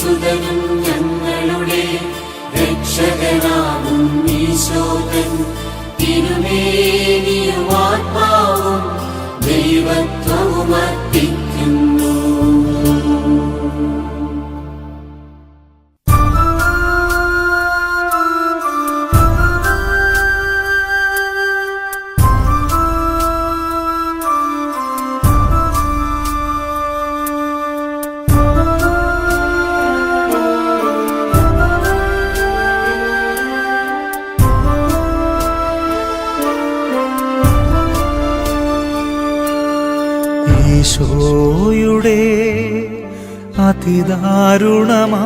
സുതനും ഞങ്ങളുടെ രക്ഷകനാകും ഈശോതൻ തിരുമേനിയും ആത്മാവും ദൈവത്വവും അർപ്പിക്കുന്നു. ഈശോയുടെ അതിദാരുണമാം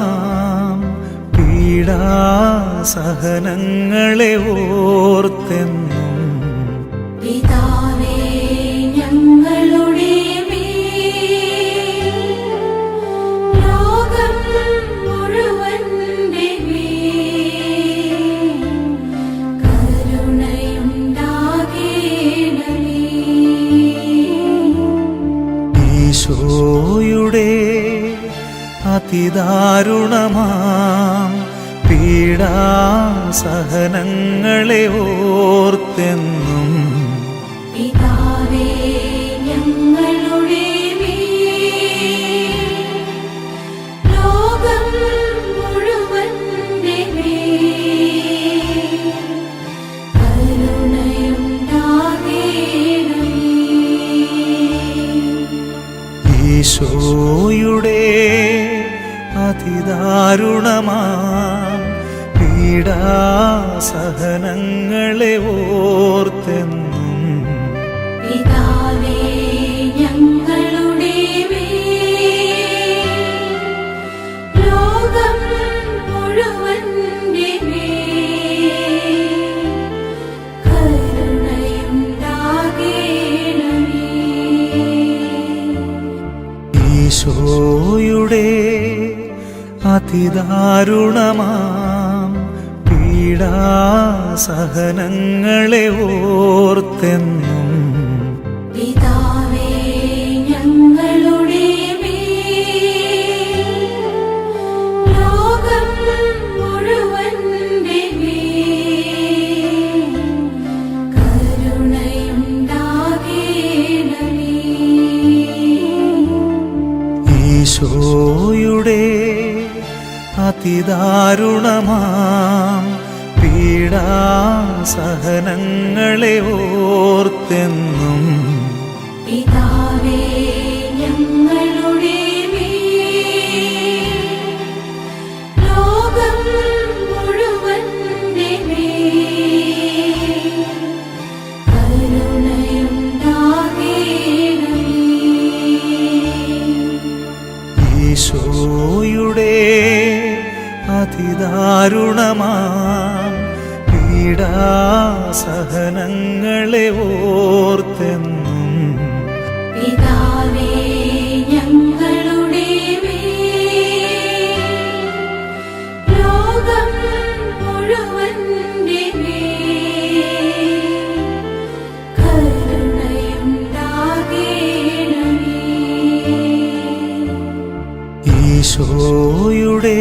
പീഡാസഹനങ്ങളെ ഓർത്തെന്നും പിതാവേ ഞങ്ങളുടെ മേൽ ലോകം മുഴുവന്റെ മേൽ കരുണയുണ്ടാകേണമേ. ഈശോയുടെ അതിദാരുണമാം പീഡാസഹനങ്ങളെ ഓർത്തെന്നും പിതാവേ ഞങ്ങളുടെ മേൽ ലോകം മുഴുവന്റെ മേൽ കരുണയുണ്ടാകേണമേ. ഈശോയുടെ അതിദാരുണമാം പീഡാസഹനങ്ങളെ ഓർത്തെന്നും പിതാവേ ഞങ്ങളുടെ മേൽ ലോകം മുഴുവന്റെ മേൽ കരുണയുണ്ടാകേണമേ. ഈശോയുടെ അതിദാരുണമാം പീഡാസഹനങ്ങളെ ഓർത്തെന്നും പിതാവേ ഞങ്ങളുടെ മേൽ ലോകം മുഴുവന്റെ മേൽ കരുണയുണ്ടാകേണമേ. ഈശോയുടെ അതിദാരുണമാം പീഡാസഹനങ്ങളെ ഓർത്തെന്നും പിതാവേ ഞങ്ങളുടെ മേൽ ലോകം മുഴുവന്റെ മേൽ കരുണയുണ്ടാകേണമേ. ഈശോയുടെ അതിദാരുണമാം പീഡാസഹനങ്ങളെ ഓർത്തെന്നും പിതാവേ ഞങ്ങളുടെ മേൽ ലോകം മുഴുവന്റെ മേൽ കരുണയുണ്ടാകേണമേ. ഈശോയുടെ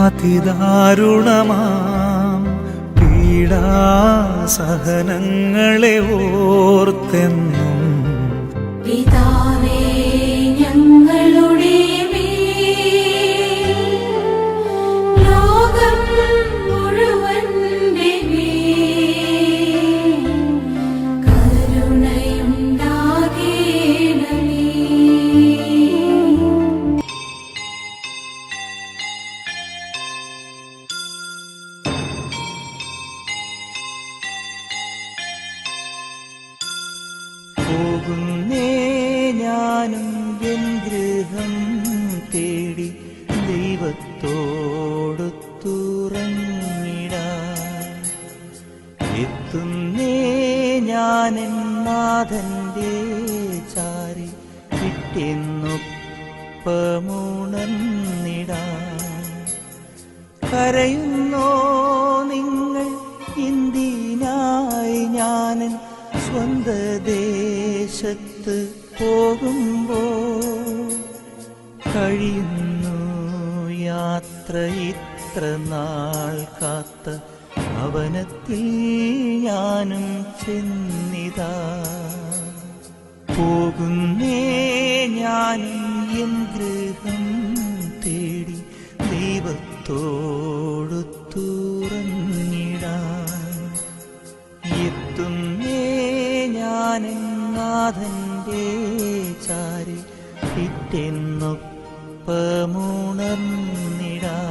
അതിദാരുണമാം പീഡാസഹനങ്ങളെ ഓർത്തെന്നും പിതാവേ ഞങ്ങളുടെ മേൽ ലോകം മുഴുവന്റെ മേൽ കരുണയുണ്ടാകേണമേ. പോകുന്നേ ഞാനും എൻ ഗൃഹം തേടി ദൈവത്തോടൊത്തുറങ്ങിടാൻ എത്തുന്നേ ഞാനെൻ നാഥന്റെ ചാരി പിറ്റെന്നൊപ്പമുണർന്നിടാൻ. കരയുന്നോ നിങ്ങൾ ഇന്ത്യനായി ഞാനൻ സ്വന്ത ദേശത്ത് പോകുമ്പോൾ കഴിയുന്നു യാത്ര ഇത്ര നാൾ കാത്ത ഭവനത്തിൽ ഞാനും ചെന്നിതാ. പോകുന്നേ ഞാനും എൻ ഗൃഹം തേടി ദൈവത്തോടു തുറന്നിടാൻ. എത്തുന്നേ ഞാനും നാഥന്റെ ചാരി പിറ്റെന്നൊപ്പമുണർന്നിടാൻ.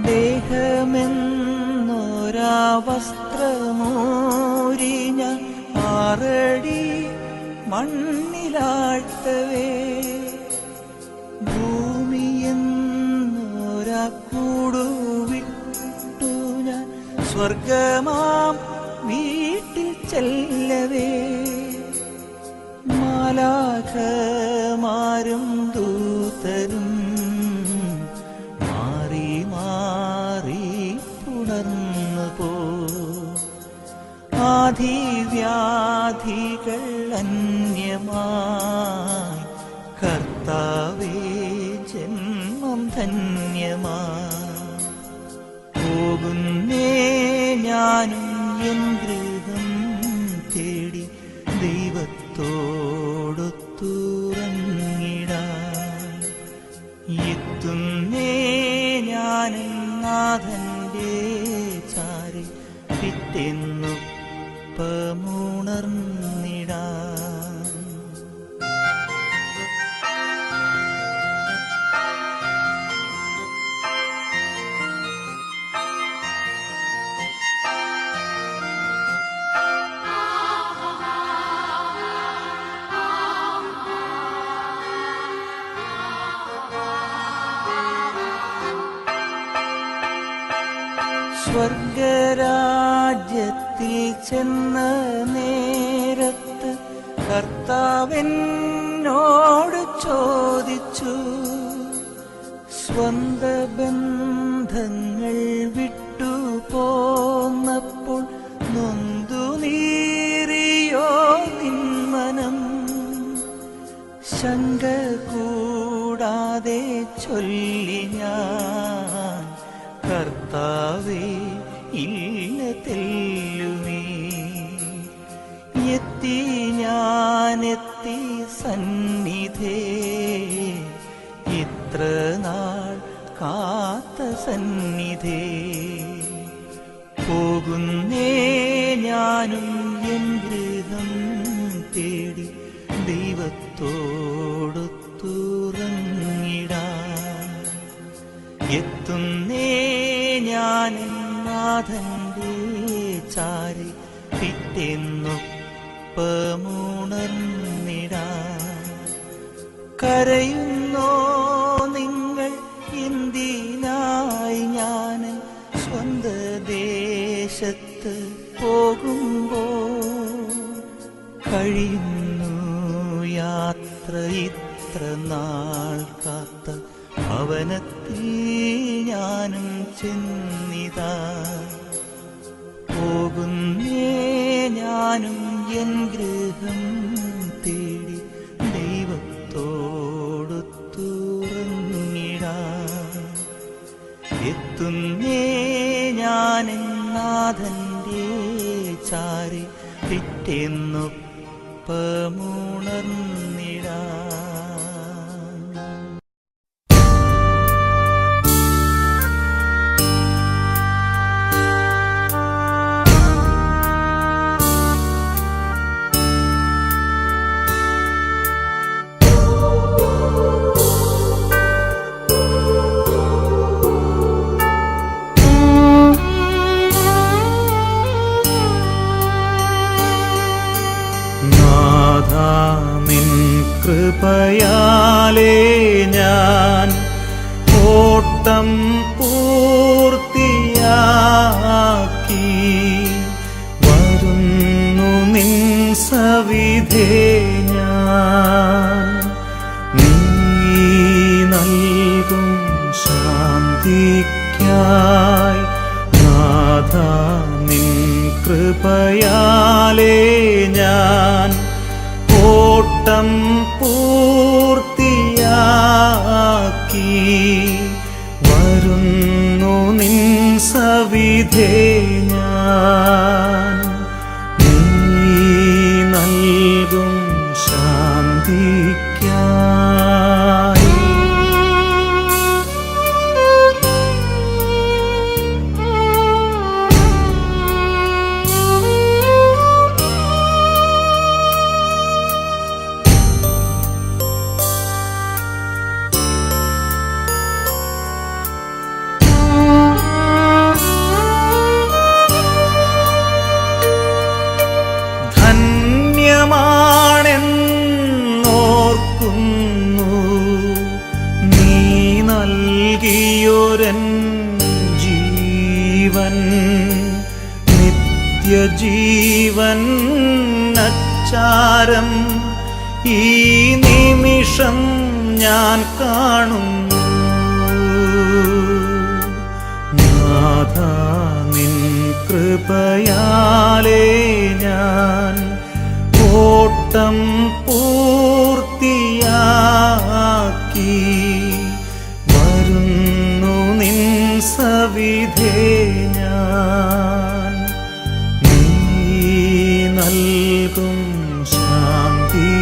ദേഹമെന്നൊരാ വസ്ത്രമൂരി ഞാൻ 6 അടി മണ്ണിലാഴ്ത്തവേ, ഭൂമിയെന്നൊരാ കൂടുവിട്ടു ഞാൻ സ്വർഗമാം വീട്ടിൽ ചെല്ലവേ, മാലാഖമാരും ദൂതരും ആധിവ്യാധികൾ അന്യമായി കർത്താവേ ജന്മം ധന്യമായി. പോകുന്നേ ഞാനും എൻ ഗൃഹം തേടി ദൈവത്തോടു തുറന്നിടാൻ. എത്തുന്നേ ഞാനും നാഥന്റെ ചാരി പിറ്റെന്നൊപ്പമുണർന്നിടാൻ. സ്വർഗരാജ്യത്തിൽ ചെന്ന നേരത്ത് കർത്താവെന്നോട് ചോദിച്ചു, സ്വന്ത ബന്ധങ്ങൾ വിട്ടു പോന്നപ്പോൾ നൊന്തു നീറിയോ നിന്മനം? ശങ്ക കൂടാതെ ചൊല്ലി ഞാൻ, കർത്താവേ ഇല്ല തെല്ലുമേ. എത്തി ഞാനെത്തി സന്നിധേ, ഇത്ര നാൾ കാത്ത സന്നിധേ. പോകുന്നേ ഞാനും എൻ ഗൃഹം തേടി ദൈവത്തോടു തുറന്നിടാൻ. എത്തുന്നേ ഞാൻ നാഥന്റെ ചാരി പിറ്റെന്നൊപ്പമുണർന്നിടാൻ. കരയുന്നോ നിങ്ങൾ എന്തിനായി ഞാൻ സ്വന്ത ദേശത്ത് പോകുമ്പോൾ? കഴിയുന്നു യാത്ര ഇത്ര നാൾ കാത്ത ഭവനത്തിൽ ഞാനും ചെന്നിതാ. പോകുന്നേ ഞാനും എൻ ഗൃഹം തേടി ദൈവത്തോടു തുറന്നിടാൻ. എത്തുന്നേ ഞാൻ നാഥന്റെ ചാരി പിറ്റെന്നൊപ്പമുണർന്നിടാൻ. കൃപയാലേ ഞാൻ ഓട്ടം പൂർത്തിയാക്കി സ്തുതിക്കായി നാഥ നിൻ കൃപയാലേ ഞാൻ ഓട്ടം പൂർത്തിയാക്കി വരുന്നു നിൻ സവിധേ ഞാൻ നീ നൽകും ശാന്തിക്കായി. ധന്യമാണെന്നോർക്കുന്നു നീ നൽകിയൊരൻ ജീവൻ, നിത്യജീവൻ അച്ചാരം ഈ നിമിഷം ഞാൻ കാണുന്നു. നാഥ നിൻ കൃപയാലേ ഞാൻ ഓട്ടം പൂർത്തിയാക്കി വരുന്നു നിൻ സവിധേ ഞാൻ നീ നൽകും ശാന്തിക്കായി.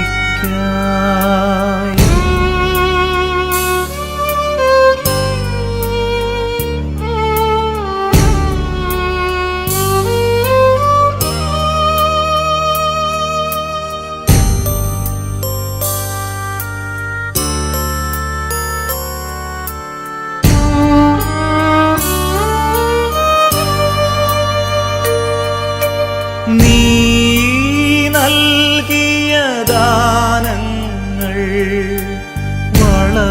നീ നൽകിയ ദാനങ്ങൾ വളർത്തുവാൻ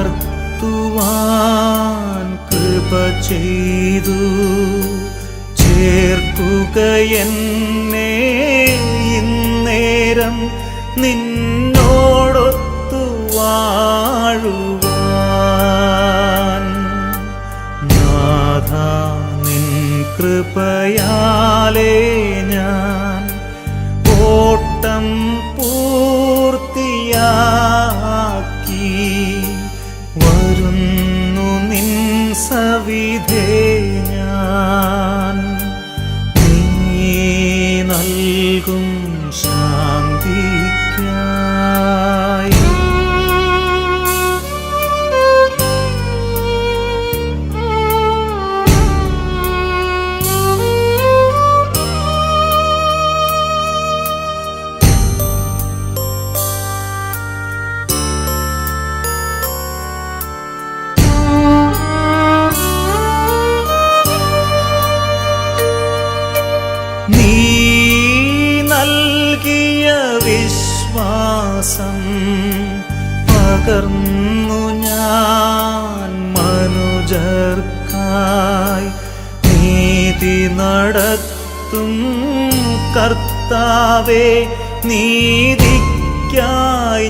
കൃപ ചെയ്തു ചേർക്കുകയെന്നെ ഇന്നേരം നിന്നോടൊത്തു വാഴുവാൻ. നാഥ നിൻ കൃപയാലേ ഞാൻ ഓട്ടം പൂർത്തിയാക്കി വരുന്നു നിൻ സവിധേ ഞാൻ നീ നൽകും ശാന്തിക്കായി. നീ നൽകിയ വിശ്വാസം പകർന്നു ഞാൻ മനുജർക്കായി നീതി നടത്തും കർത്താവേ, നീതിക്കായി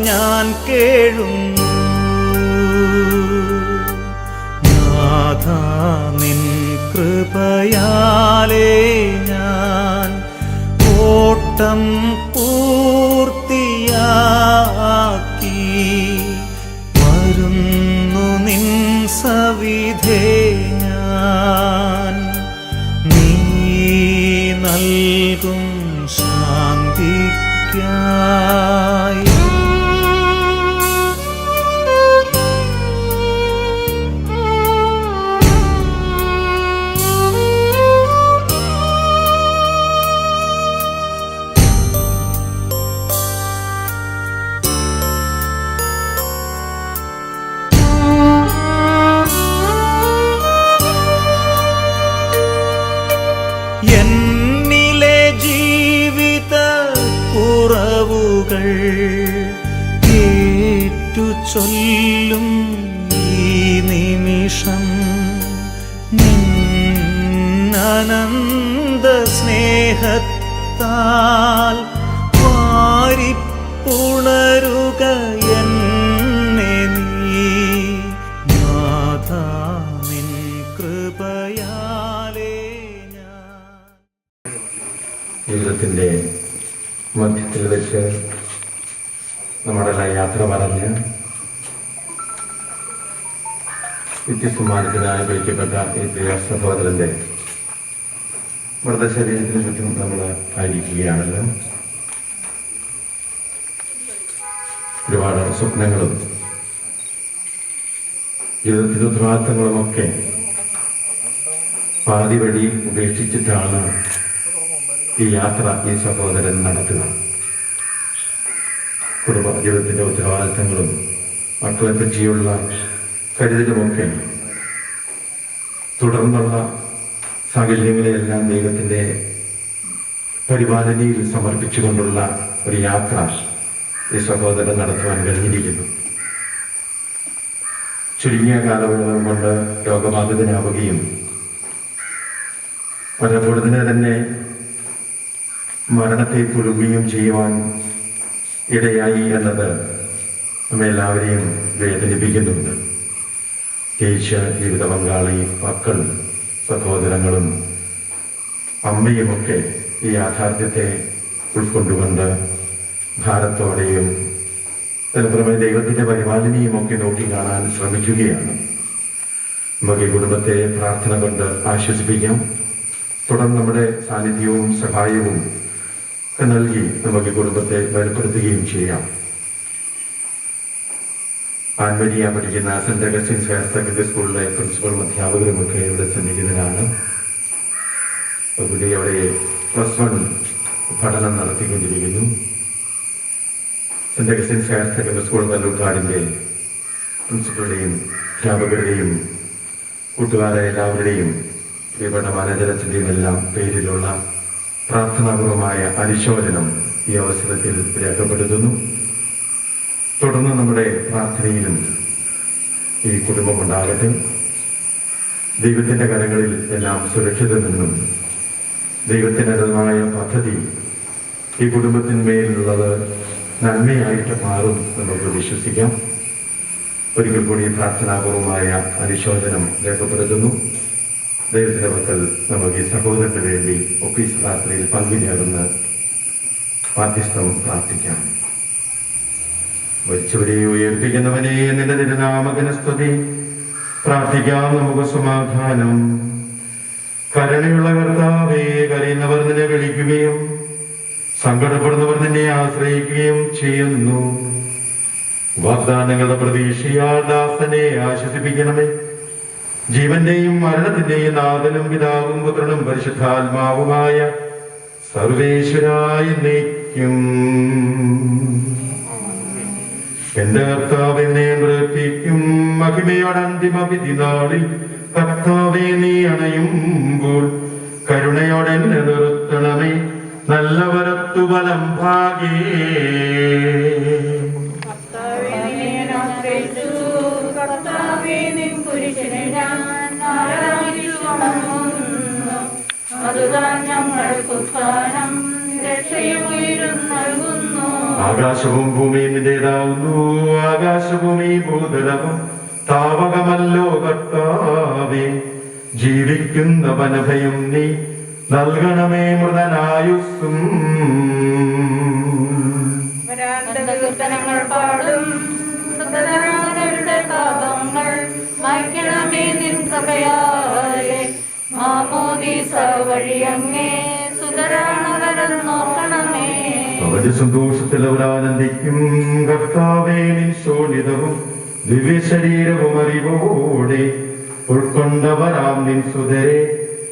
ഞാൻ കേഴുന്നു. നാഥ നിൻ കൃപയാലേ ഞാൻ ഓട്ടം പൂർത്തിയാക്കി വരുന്നു നിൻ സവിധേ ഞാൻ നീ നൽകും ശാന്തിക്കായി. എന്നിലെ ജീവിത കുറവുകൾ ഏറ്റു ചൊല്ലും ഈ നിമിഷം അനന്ത സ്നേഹത്താൽ വാരിപ്പുണരുക എന്നെ നീ. നാഥ നിൻ മധ്യത്തിൽ വെച്ച് നമ്മുടെ യാത്ര പറഞ്ഞ് വ്യത്യസ്തമാനത്തിനായി വിളിക്കപ്പെട്ട ഈ പ്രിയ സഹോദരൻ്റെ മൃതശരീരത്തിന് ചുറ്റും നമ്മൾ ആയിരിക്കുകയാണല്ലോ. ഒരുപാട് സ്വപ്നങ്ങളും ജീവിതത്തിൻ്റെ ഉത്തരവാദിത്തങ്ങളുമൊക്കെ പാതി വഴി ഉപേക്ഷിച്ചിട്ടാണ് ഈ യാത്ര ഈ സഹോദരൻ നടത്തുക. കുടുംബ ജീവിതത്തിൻ്റെ ഉത്തരവാദിത്തങ്ങളും മക്കളെ പറ്റിയുള്ള കരുതലുമൊക്കെ തുടർന്നുള്ള സാഹചര്യങ്ങളെയെല്ലാം ദൈവത്തിൻ്റെ പരിപാലനയിൽ സമർപ്പിച്ചുകൊണ്ടുള്ള ഒരു യാത്ര ഈ സഹോദരൻ നടത്തുവാൻ കഴിഞ്ഞിരിക്കുന്നു. ചുരുങ്ങിയ കാലയളവ് കൊണ്ട് രോഗബാധിതനാവുകയും പലപ്പോഴതിനെ തന്നെ മരണത്തെ പുലുകുകയും ചെയ്യുവാൻ ഇടയായി എന്നത് നമ്മെല്ലാവരെയും വേദനിപ്പിക്കുന്നുണ്ട്. ജയിച്ച ജീവിത പങ്കാളി, മക്കൾ, സഹോദരങ്ങളും അമ്മയുമൊക്കെ ഈ യാഥാർത്ഥ്യത്തെ ഉൾക്കൊണ്ടുകൊണ്ട് ഭാരത്തോടെയും അതിനുപുറമെ ദൈവത്തിൻ്റെ പരിപാലനയും ഒക്കെ നോക്കിക്കാണാൻ ശ്രമിക്കുകയാണ്. നമുക്ക് ഈ കുടുംബത്തെ പ്രാർത്ഥന കൊണ്ട് ആശ്വസിപ്പിക്കാം. തുടർന്ന് നമ്മുടെ സാന്നിധ്യവും സഹായവും നൽകി നമുക്ക് കുടുംബത്തെ ബലപ്പെടുത്തുകയും ചെയ്യാം. ആൻമരിയ പഠിക്കുന്ന സെന്റ് അഗസ്റ്റിൻസ് ഹയർ സെക്കൻഡറി സ്കൂളിലെ പ്രിൻസിപ്പളും അധ്യാപകരുമൊക്കെ ഇവിടെ സന്നിഹിതരാണ്. കുട്ടി അവിടെ +1 പഠനം നടത്തിക്കൊണ്ടിരിക്കുന്നു. Saint Augustine's higher secondary school കല്ലൂർക്കാടിൻ്റെ പ്രിൻസിപ്പളുടെയും അധ്യാപകരുടെയും കൂട്ടുകാരായ എല്ലാവരുടെയും പ്രിയപ്പെട്ട മാനേജരത്തിൻ്റെയും എല്ലാം പേരിലുള്ള പ്രാർത്ഥനാപൂർവമായ അനുശോചനം ഈ അവസരത്തിൽ രേഖപ്പെടുത്തുന്നു. തുടർന്ന് നമ്മുടെ പ്രാർത്ഥനയിലും ഈ കുടുംബം ഉണ്ടാകട്ടെ. ദൈവത്തിൻ്റെ കരങ്ങളിൽ എല്ലാം സുരക്ഷിതമെന്നും ദൈവത്തിനേതായ പദ്ധതി ഈ കുടുംബത്തിന്മേലുള്ളത് നന്മയായിട്ട് മാറും നമുക്ക് വിശ്വസിക്കാം. ഒരിക്കൽ കൂടി പ്രാർത്ഥനാപൂർവമായ അനുശോചനം രേഖപ്പെടുത്തുന്നു. ദൈവത്തിൻ്റെ മക്കൾ നമുക്ക് ഈ സഹോദരന് വേണ്ടി ഒഫീസ് പ്രാർത്ഥനയിൽ പങ്കുചേർന്ന് മാധ്യസ്ഥം പ്രാർത്ഥിക്കാം. മരിച്ചവരെ ഉയർപ്പിക്കുന്നവനെ നിന്റെ തിരുനാമത്തിന് സ്തുതി. പ്രാർത്ഥിക്കാം നമുക്ക് സമാധാനം. കരുണയുള്ള കർത്താവേ, കരയുന്നവർ നിന്നെ വിളിക്കുകയും സങ്കടപ്പെടുന്നവർ നിന്നെ ആശ്രയിക്കുകയും ചെയ്യുന്നു. വാഗ്ദാനങ്ങളുടെ പ്രതീക്ഷയാൽ ദാസനെ ആശ്വസിപ്പിക്കണമേ. ജീവന്റെയും മരണത്തിന്റെയും നാഥനും പിതാവും പുത്രനും പരിശുദ്ധാത്മാവുമായ സർവേശ്വരായ എന്നേക്കും. എന്റെ കർത്താവെ, എന്നെ പ്രവർത്തിക്കും മഹിമയുടെ അന്തിമ വിധി നാളിൽ കർത്താവെ, നീ അണയുമ്പോൾ കരുണയോടെ എന്നെ നിർത്തണമേ. നല്ലവരത്തു ബലം ഭാഗേ. ആകാശവും ഭൂമിയും നിന്റേതാവുന്നു. ആകാശഭൂമി ഭൂതലവും താവകമല്ലോ കർത്താവേ. ജീവിക്കുന്ന വനഭയം നീ നൽകണമേ മൃതനായുസ്സും. പാടും പാപങ്ങൾ മായ്ക്കണമേ നിൻ കൃപയാലെ. മാമോദീസ വഴിയങ്ങേ സുതരാണവരെന്നോർക്കണമേ. അവന്റെ സന്തോഷത്തിൽ അവർ ആനന്ദിക്കും. കർത്താവേ, നിൻ ശോണിതവും ദിവ്യശരീരവും അറിവോടെ ഉൾക്കൊണ്ടവരാം നിൻ സുതരെ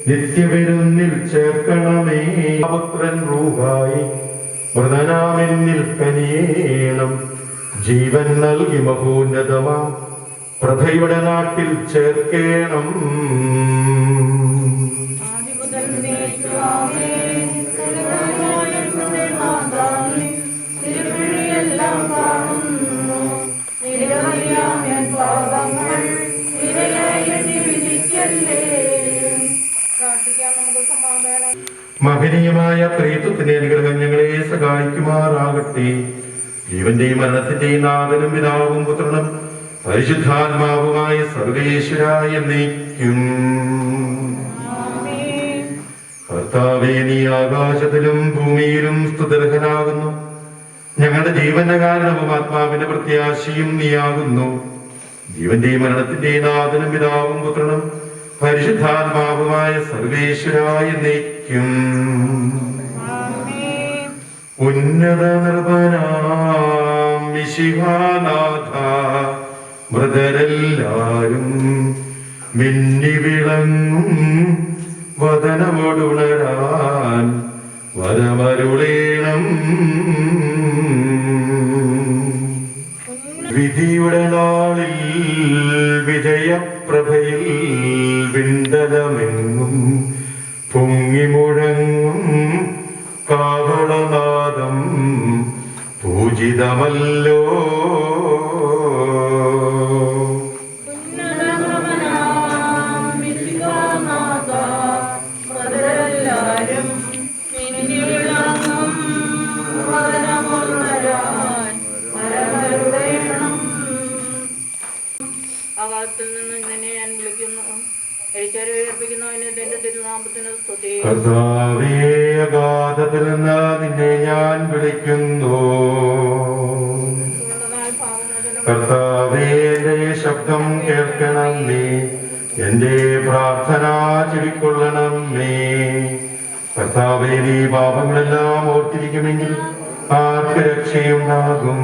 നിത്യവിരുന്നിൽ ചേർക്കണമേ. പുത്രൻ റൂഹായി മൃതനാമെന്നിൽ കനിയേണം. ജീവൻ നൽകി മഹോന്നതമാം പ്രഭയുടെ നാട്ടിൽ ചേർക്കേണം. മഹനീയമായ ത്രിത്വത്തിന്റെ അനുഗ്രഹം ഞങ്ങളെ സഹായിക്കുമാറാകട്ടെ. ജീവന്റെയും മരണത്തിന്റെയും നാഥനും പിതാവും പുത്രനും പരിശുദ്ധാത്മാവുമായ സർവേശ്വരായ എന്നേക്കും. കർത്താവേ, നീ ആകാശത്തിലും ഭൂമിയിലും സ്തുത്യർഹനാകുന്നു. ഞങ്ങളുടെ ജീവന്റെ കാരണവും ആത്മാവിന്റെ പ്രത്യാശയും നീയാകുന്നു. ജീവന്റെയും മരണത്തിന്റെയും നാഥനും പിതാവും പുത്രനും പരിശുദ്ധാത്മാവുമായ സർവേശ്വരായ എന്നേക്കും. ഉന്നത നിർഭനാം മിശിഹാനാഥ, മൃതരെല്ലാരും മിന്നി വിളങ്ങും വദനമോടുണരാൻ വരമരുളേണം. വിധിയുടെ നാളിൽ വിജയപ്രഭയിൽ വിണ്ടലമെങ്ങും പൊങ്ങിമുഴങ്ങും കാഹളനാദം പൂജിതമല്ലോ. ആകാശത്തിൽ നിന്ന് നിന്നെ ഞാൻ വിളിക്കുന്നു, എരിച്ചവരെ ഉയർപ്പിക്കുന്നവന് എന്റെ തിരുനാമത്തിന് സ്തുതി. കർത്താവേ, അഗാധത്തിൽ നിന്ന് നിന്നെ ഞാൻ വിളിക്കുന്നു. കർത്താവേ, എന്റെ ശബ്ദം കേൾക്കണമേ, എന്റെ പ്രാർത്ഥന ചെവിക്കൊള്ളണമേ. കർത്താവേ, നീ പാപങ്ങളെല്ലാം ഓർത്തിരിക്കുമെങ്കിൽ ആർക്ക് രക്ഷയുണ്ടാകും?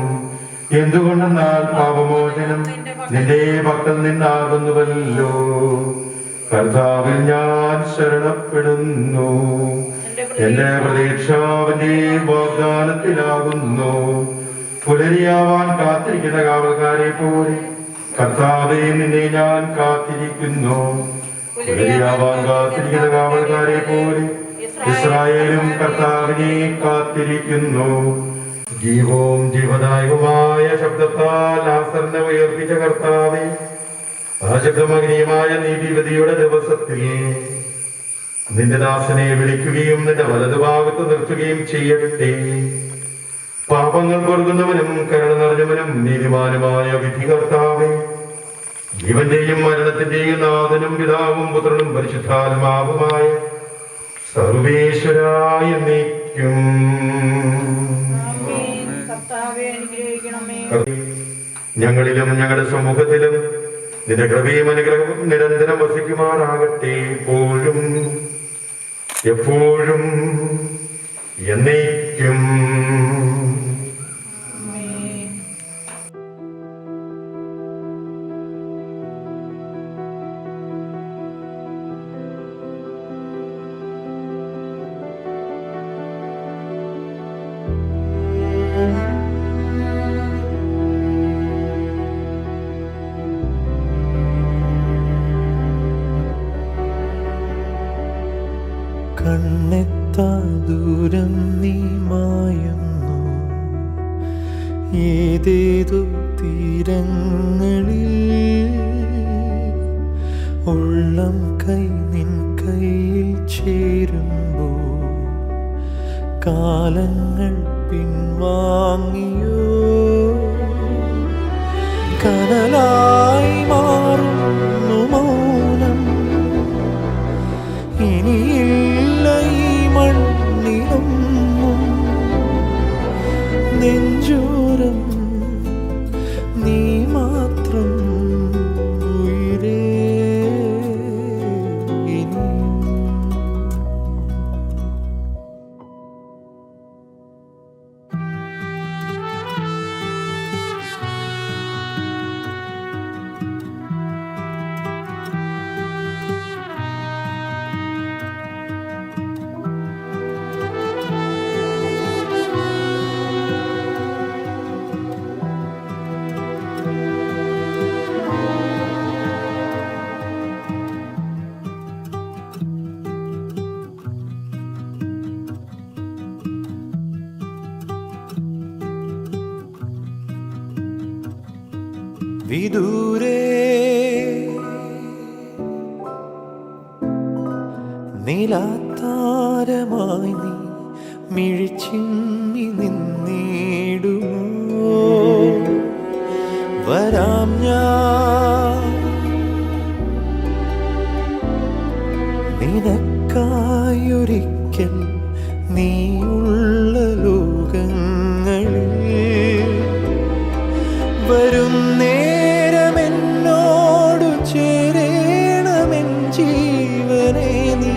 എന്തുകൊണ്ടെന്നാൽ പാപമോചനം നിന്റെ പക്കൽ നിന്നാകുന്നുവല്ലോ. കർത്താവിൽ ഞാൻ ശരണപ്പെടുന്നു. എന്റെ പ്രതീക്ഷ അവന്റെ വാഗ്ദാനത്തിലാകുന്നു. പുലരിയാവാൻ കാത്തിരിക്കുന്ന കാവൽക്കാരെ പോലെ കർത്താവേ, നിന്നെ ഞാൻ കാത്തിരിക്കുന്നു. പുലരിയാവാൻ കാത്തിരിക്കുന്ന കാവൽക്കാരെ പോലെ ഇസ്രായേലും കർത്താവിനെ കാത്തിരിക്കുന്നു. ജീവവും ജീവദായകവുമായ ശബ്ദത്താൽ ലാസറിനെ ഉയർപ്പിച്ച കർത്താവേ, ആ ശബ്ദമഗ്നിയമായ നീതിപതിയുടെ ദിവസത്തിൽ നിന്റെ ദാസനെ വിളിക്കുകയും നിന്റെ വലതുഭാഗത്ത് നിർത്തുകയും ചെയ്യട്ടെ. പാപങ്ങൾ പൊറുക്കുന്നവനും കരുണ നിറഞ്ഞവനും നീതിമാനുമായ വിധി കർത്താവേ, ജീവന്റെയും മരണത്തിന്റെയും നാഥനും പിതാവും പുത്രനും പരിശുദ്ധാത്മാവുമായ സർവേശ്വരായ എന്നേക്കും. ഞങ്ങളിലും ഞങ്ങളുടെ സമൂഹത്തിലും നിന്റെ കൃപയും അനുഗ്രഹവും നിരന്തരം വസിക്കുമാറാകട്ടെ, എപ്പോഴും എപ്പോഴും എന്നേക്കും. കണ്ണെത്താ ദൂരം നീ മായുന്നു, ഏതേതു തീരങ്ങളിൽ. ഉള്ളം കൈ നിൻ കയ്യിൽ ചേരുമ്പോൾ കാലങ്ങൾ പിൻവാങ്ങിയോ. കനലായി മാറുന്നു മൗനം, ഇനിയില്ല ഈ മണ്ണിലൊന്നും. നെഞ്ചോരം നീ മാത്രം ഉയിരേ ഇനിയും. വിദൂരേ നീലാത്താരമായി നീ മിഴിച്ചിമ്മി നിന്നിടുമോ. വരാം ഞാൻ നിനക്കായൊരു ഒരിക്കൽ നീയുള്ള ലോകങ്ങളിൽ വരും നേരമെന്നോടു ചേരേണമെൻ ജീവനെ നീ.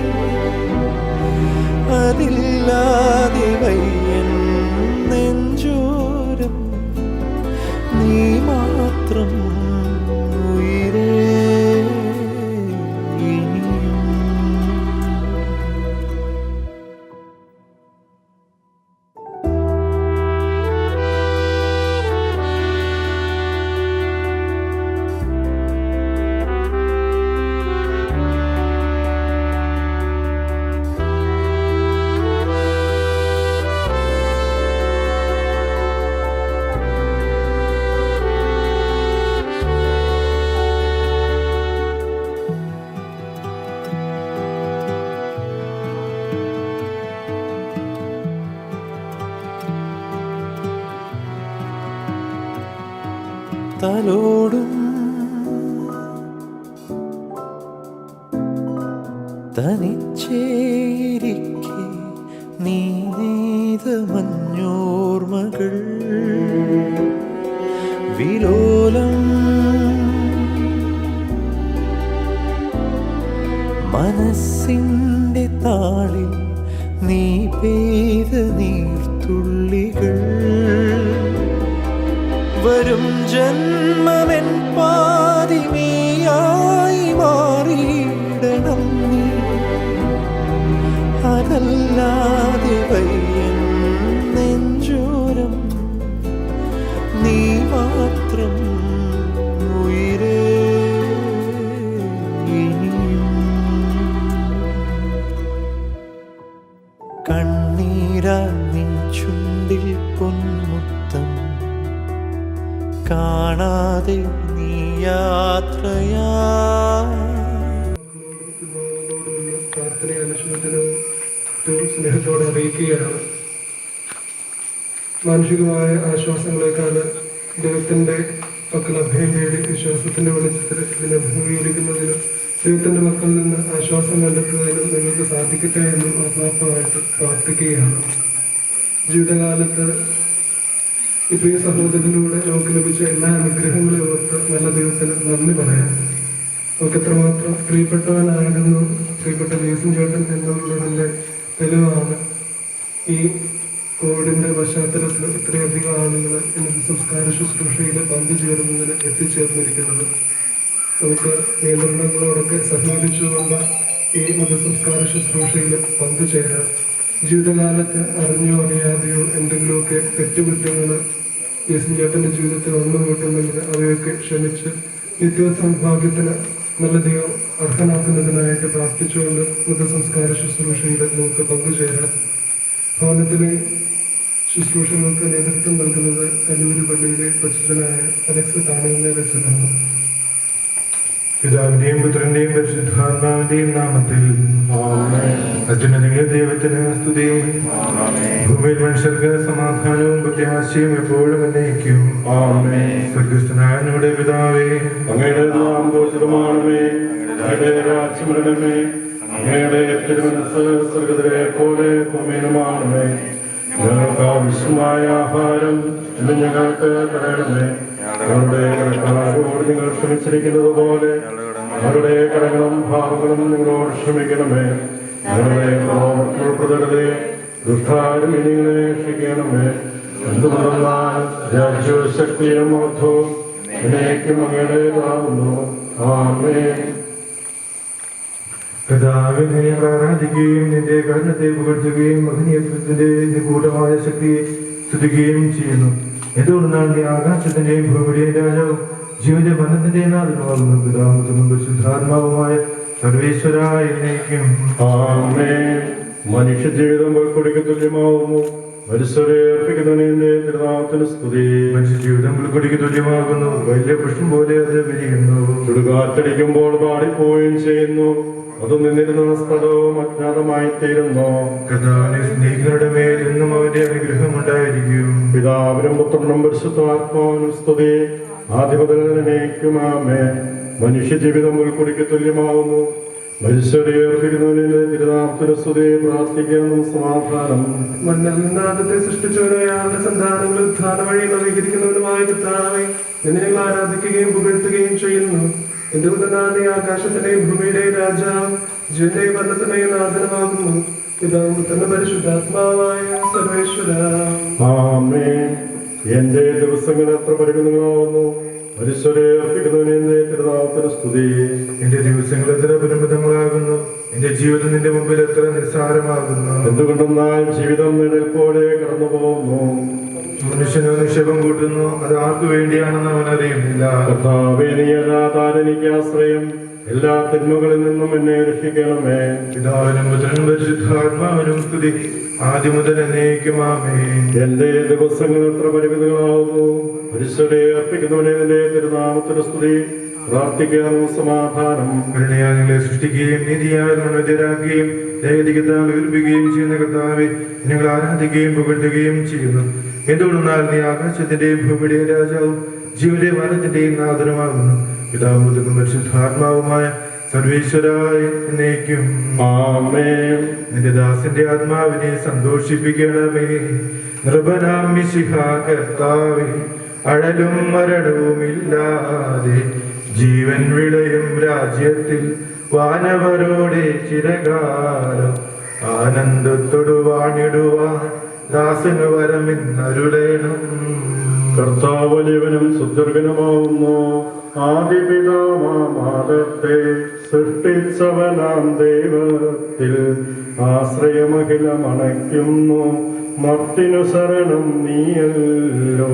അതില്ലാതെ വയ്യൻ നെഞ്ചോരം നീ മാത്രം ഉയിരേ ഇനിയും. തലോടും തനിച്ചേരിക്കെ നീ നെയ്ത മഞ്ഞോർമകൾ വിലോലം മനസ്സിൻ്റെ താളിൽ നീ പെയ്ത നീർത്തുള്ളികൾ വരും ജന്മമെൻ പാതിമേയായി മാറിയിടണം നീ. അതല്ലാതെ വയ്യൻ നെഞ്ചോരം നീ മാത്രം ഉയിരേ ഇനിയും. കണ്ണീരാ നിൻ ചുണ്ടിൽ പൊന്മുത്തം കാണാതെ നീ യാത്രയാ. പ്രാർത്ഥനയും അനുശോചനവും ഏറ്റവും സ്നേഹത്തോടെ അറിയിക്കുകയാണ്. മാനുഷികമായ ആശ്വാസങ്ങളെക്കാൾ ദൈവത്തിൻ്റെ മക്കൾ അഭയം തേടി വിശ്വാസത്തിൻ്റെ വെളിച്ചത്തിൽ ഇതിനെ അഭിമുഖീകരിക്കുന്നതിനും ദൈവത്തിൻ്റെ മക്കളിൽ നിന്ന് ആശ്വാസം കണ്ടെത്തുന്നതിനും നിങ്ങൾക്ക് സാധിക്കട്ടെ എന്നും ആത്മാർത്ഥമായിട്ട് പ്രാർത്ഥിക്കുകയാണ്. ജീവിതകാലത്ത് ഈ പ്രിയ സഹോദരനിലൂടെ നമുക്ക് ലഭിച്ച എല്ലാ അനുഗ്രഹങ്ങളെ ഓർത്ത് നല്ല ദൈവത്തിന് നന്ദി പറയാം. നമുക്ക് എത്രമാത്രം പ്രിയപ്പെട്ടവനായിരുന്നു പ്രിയപ്പെട്ട ജേസൺ ചേട്ടൻ എന്നുള്ളതിൻ്റെ തെളിവാണ് ഈ കോവിഡിൻ്റെ പശ്ചാത്തലത്തിൽ ഇത്രയധികം ആളുകൾ ഇന്നത്തെ സംസ്കാര ശുശ്രൂഷയിൽ പങ്കുചേരുന്നതിന് എത്തിച്ചേർന്നിരിക്കുന്നത്. നമുക്ക് നിയന്ത്രണങ്ങളോടൊക്കെ സഹകരിച്ചുകൊണ്ട് ഈ മതസംസ്കാര ശുശ്രൂഷയിൽ പങ്കുചേരാം. ജീവിതകാലത്ത് അറിഞ്ഞോ അറിയാതെയോ എന്തെങ്കിലുമൊക്കെ തെറ്റുകുറ്റങ്ങൾ ജേസൺ ചേട്ടൻ്റെ ജീവിതത്തിൽ വന്നു പോയിട്ടുണ്ടെങ്കിൽ അവയൊക്കെ ക്ഷമിച്ച് നിത്യസൗഭാഗ്യത്തിന് നല്ല ദൈവം അർഹനാക്കുന്നതിനായിട്ട് പ്രാർത്ഥിച്ചുകൊണ്ട് മതസംസ്കാര ശുശ്രൂഷയിൽ നമുക്ക് പങ്കുചേരാം. ഭവനത്തിലെ ശുശ്രൂഷകൾക്ക് നേതൃത്വം നൽകുന്നത് കല്ലൂര് പള്ളിയിലെ കൊച്ചനായ അലക്സ് താണുവിനെയാണ്. പിതാവിന്റെയും പുത്രന്റെയും പരിശുദ്ധാത്മാവിന്റെയും നാമത്തിൽ അത്യുന്നതമായ ദൈവത്തിന് സ്തുതി. ഭൂമിയിൽ മനുഷ്യർക്ക് സമാധാനവും പ്രത്യാശയും എപ്പോഴും എന്നേക്കും. സ്വർഗ്ഗസ്ഥനായ ഞങ്ങളുടെ പിതാവേ, അങ്ങയുടെ നാമം പൂജിതമാണമേ, അങ്ങയുടെ രാജ്യം വരണമേ, അങ്ങയുടെ തിരുമനസ്സ് സ്വർഗ്ഗത്തിലെ പോലെ ഭൂമിയിലുമാണമേ. ഞങ്ങൾക്ക് ആവശ്യമായ ആഹാരം ഇന്ന് ഞങ്ങൾക്ക് തരണമേ. ഞങ്ങളുടെ കടക്കാരോട് നിങ്ങൾ ക്ഷമിച്ചിരിക്കുന്നത് പോലെ ഞങ്ങളുടെ കടങ്ങളും പാപങ്ങളും നിങ്ങളോട് ക്ഷമിക്കണമേ. ഞങ്ങളുടെ ഉൾപ്പെടുത്തരുതേ, ദുഷ്ടാരും നിങ്ങളെ രക്ഷിക്കണമേ. എന്തുകൊണ്ടെന്നാൽ രാജ്യവും ശക്തിയും മഹത്വവും എന്നേക്കും അങ്ങയുടേതാകുന്നു. ആമേൻ. പിതാവിനെ ആരാധിക്കുകയും നിന്റെ കരുണത്തെ പുകഴ്ത്തുകയും മഹനീയത്വത്തിന്റെ നിഗൂഢമായ ശക്തിയെ സ്തുതിക്കുകയും ചെയ്യുന്നു. എന്തുകൊണ്ടാണ് നീ ആകാശത്തിന്റെയും ഭൂമിയുടെയും രാജാവും ജീവന്റെ ബന്ധത്തിന്റെ നാഥനുമാകുന്നു. പിതാവും പരിശുദ്ധാത്മാവുമായ സർവേശ്വരായ എന്നേക്കും. ആമേൻ. മനുഷ്യ ജീവിതം പൊൽക്കൊടിക്ക് തുല്യമാവുന്നു. മനുഷ്യരെ അർപ്പിക്കുന്നതിന്റെ തിരുനാമത്തിന് സ്തുതി. മനുഷ്യ ജീവിതം പുൽക്കൊടിക്ക് തുല്യമാകുന്നു. വലിയ പുഷ്പം പോലെ അത് വിരിയുന്നു. ചുടുകാറ്റടിക്കുമ്പോൾ പാടിപ്പോവുകയും ചെയ്യുന്നു. അത് നിന്നിരുന്ന സ്ഥലവും അജ്ഞാതമായി തീരുന്നു. കർത്താവിനെ സ്നേഹിക്കുന്നവരുടെ മേൽ എന്നും അവന്റെ അനുഗ്രഹം ഉണ്ടായിരിക്കും. പിതാവിനും പുത്രനും പരിശുദ്ധാത്മാവിനും സ്തുതി. ആദ്യം മുതൽ എന്നേക്കും. ആമേൻ. മനുഷ്യ ജീവിതം ഉൾക്കൊടിക്ക് തുല്യമാവുന്നു. മനുഷ്യരെയർപ്പിക്കുന്നവനെ തിരുനാമത്തിന് സ്തുതി പ്രാർത്ഥിക്കാനും സമാധാനം. മണ്ണിൽ നിന്ന് ആദ്യത്തെ സൃഷ്ടിച്ചവനെ അയാളുടെ സന്താനങ്ങൾ ഉത്ഥാന വഴി നവീകരിക്കുന്നവനുമായ കർത്താവേ, നിന്നെ ഞങ്ങൾ ആരാധിക്കുകയും പുകഴ്ത്തുകയും ചെയ്യുന്നു. എന്തുകൊണ്ടെന്നാണ് നീ ആകാശത്തിന്റെയും ഭൂമിയുടെയും രാജാവ്, ജീവന്റെയും മരണത്തിന്റെയും നാഥനമാകുന്നു. പിതാവും തന്നെ പരിശുദ്ധാത്മാവായ സർവേശ്വര. ആമേൻ. എന്റെ ദിവസങ്ങൾ എത്ര പരിമിതങ്ങളാവുന്നു. മനുഷ്യരെ അർപ്പിക്കുന്നവനെ തിരുനാമത്തിന് സ്തുതി. എന്റെ ദിവസങ്ങൾ എത്ര പരിമിതങ്ങളാകുന്നു. എന്റെ ജീവിതം നിന്റെ മുമ്പിൽ എത്ര നിസ്സാരമാകുന്നു. എന്തുകൊണ്ടെന്നാൽ ജീവിതം നിഴൽ പോലെ കടന്നു പോകുന്നു. മനുഷ്യന് നിക്ഷേപം കൂട്ടുന്നു, അത് ആർക്കു വേണ്ടിയാണെന്ന് അവൻ അറിയുന്നില്ല. കർത്താവേ, നീയല്ലാതെ എനിക്ക് ആശ്രയം. എല്ലാ തിന്മകളിൽ നിന്നും എന്നെ രക്ഷിക്കണമേ. പിതാവിനും പുത്രനും പരിശുദ്ധാത്മാവിനും സ്തുതി, ആദ്യം മുതൽ എന്നേക്കും ആമേൻ. എന്റെ ദിവസങ്ങൾ എത്ര പരിമിതങ്ങളാവുന്നു. മനുഷ്യരെ അർപ്പിക്കുന്നവനെ നിന്റെ തിരുനാമത്തിന് സ്തുതി പ്രാർത്ഥിക്കാനും സമാധാനം. കരുണയാൽ നിങ്ങളെ സൃഷ്ടിക്കുകയും നീതിയാൽ മനുഷ്യരാക്കുകയും ദൈവതികത്താൽ ഉയർപ്പിക്കുകയും ചെയ്യുന്ന കർത്താവെ, ഞങ്ങൾ ആരാധിക്കുകയും പുകഴ്ത്തുകയും ചെയ്യുന്നു. എന്തുകൊണ്ടെന്നാൽ നീ ആകാശത്തിന്റെയും ഭൂമിയുടെയും രാജാവും ജീവന്റെയും മരണത്തിന്റെയും നാഥനുമാകുന്നു. പിതാവും പരിശുദ്ധാത്മാവുമായ സർവേശ്വരായ എന്നേക്കും ആമേൻ. നിന്റെ ദാസന്റെ ആത്മാവിനെ സന്തോഷിപ്പിക്കണമേ. നൃപനാം മിശിഹാ കർത്താവേ, അഴലും മരണവുമില്ലാതെ ജീവൻ വിളയും രാജ്യത്തിൽ വാനവരോടെ ചിരകാലം ആനന്ദത്തോടു വാണിടുവാൻ ദാസന് വരമെന്നരുളേണം. കർത്താവ് വലിയവനും സുദീർഘനുമാവുന്നു. ആദിപിതാമാദത്തെ സൃഷ്ടിച്ചവനാം ദൈവത്തിൽ ആശ്രയമഖിലമണയ്ക്കുന്നു. മർത്തിനു ശരണം നീയല്ലോ.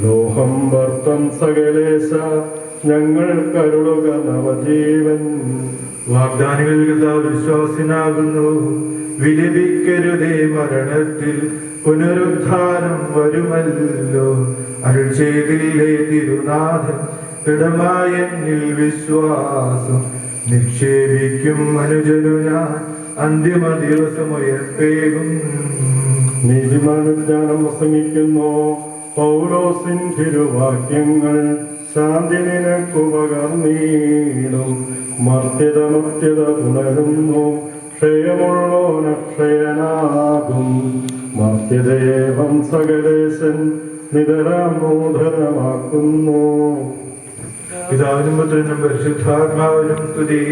ലോഹം വർത്തം സകലേശ ഞങ്ങൾ കരുളുക നവജീവൻ. വാഗ്ദാനികളിൽ കർത്താവ് വിശ്വാസിനാകുന്നു. വിലപിക്കരുതേ, മരണത്തിൽ പുനരുദ്ധാനം വരുമല്ലോ. അരുൾ ചെയ്തില്ലേ തിരുനാഥൻ, ദൃഢമായ എന്നിൽ വിശ്വാസം നിക്ഷേപിക്കും അനുജനു ഞാൻ അന്തിമ ദിവസമുയർപ്പേകും. നീതിമാനുജ്ഞാനം പ്രസംഗിക്കുന്നു. പൗലോസിൻ തിരുവാക്യങ്ങൾ ശാന്തി നിനക്കുപകർന്നീടും. മർത്യത പുണരുന്നു. ക്ഷയമുള്ളോനക്ഷയനാകും. മർത്യദേവം സകലേശൻ നിതരാം നൂതനമാക്കുന്നു. പിതാവിനും പുത്രനും പരിശുദ്ധാത്മാവിനും സ്തുതി.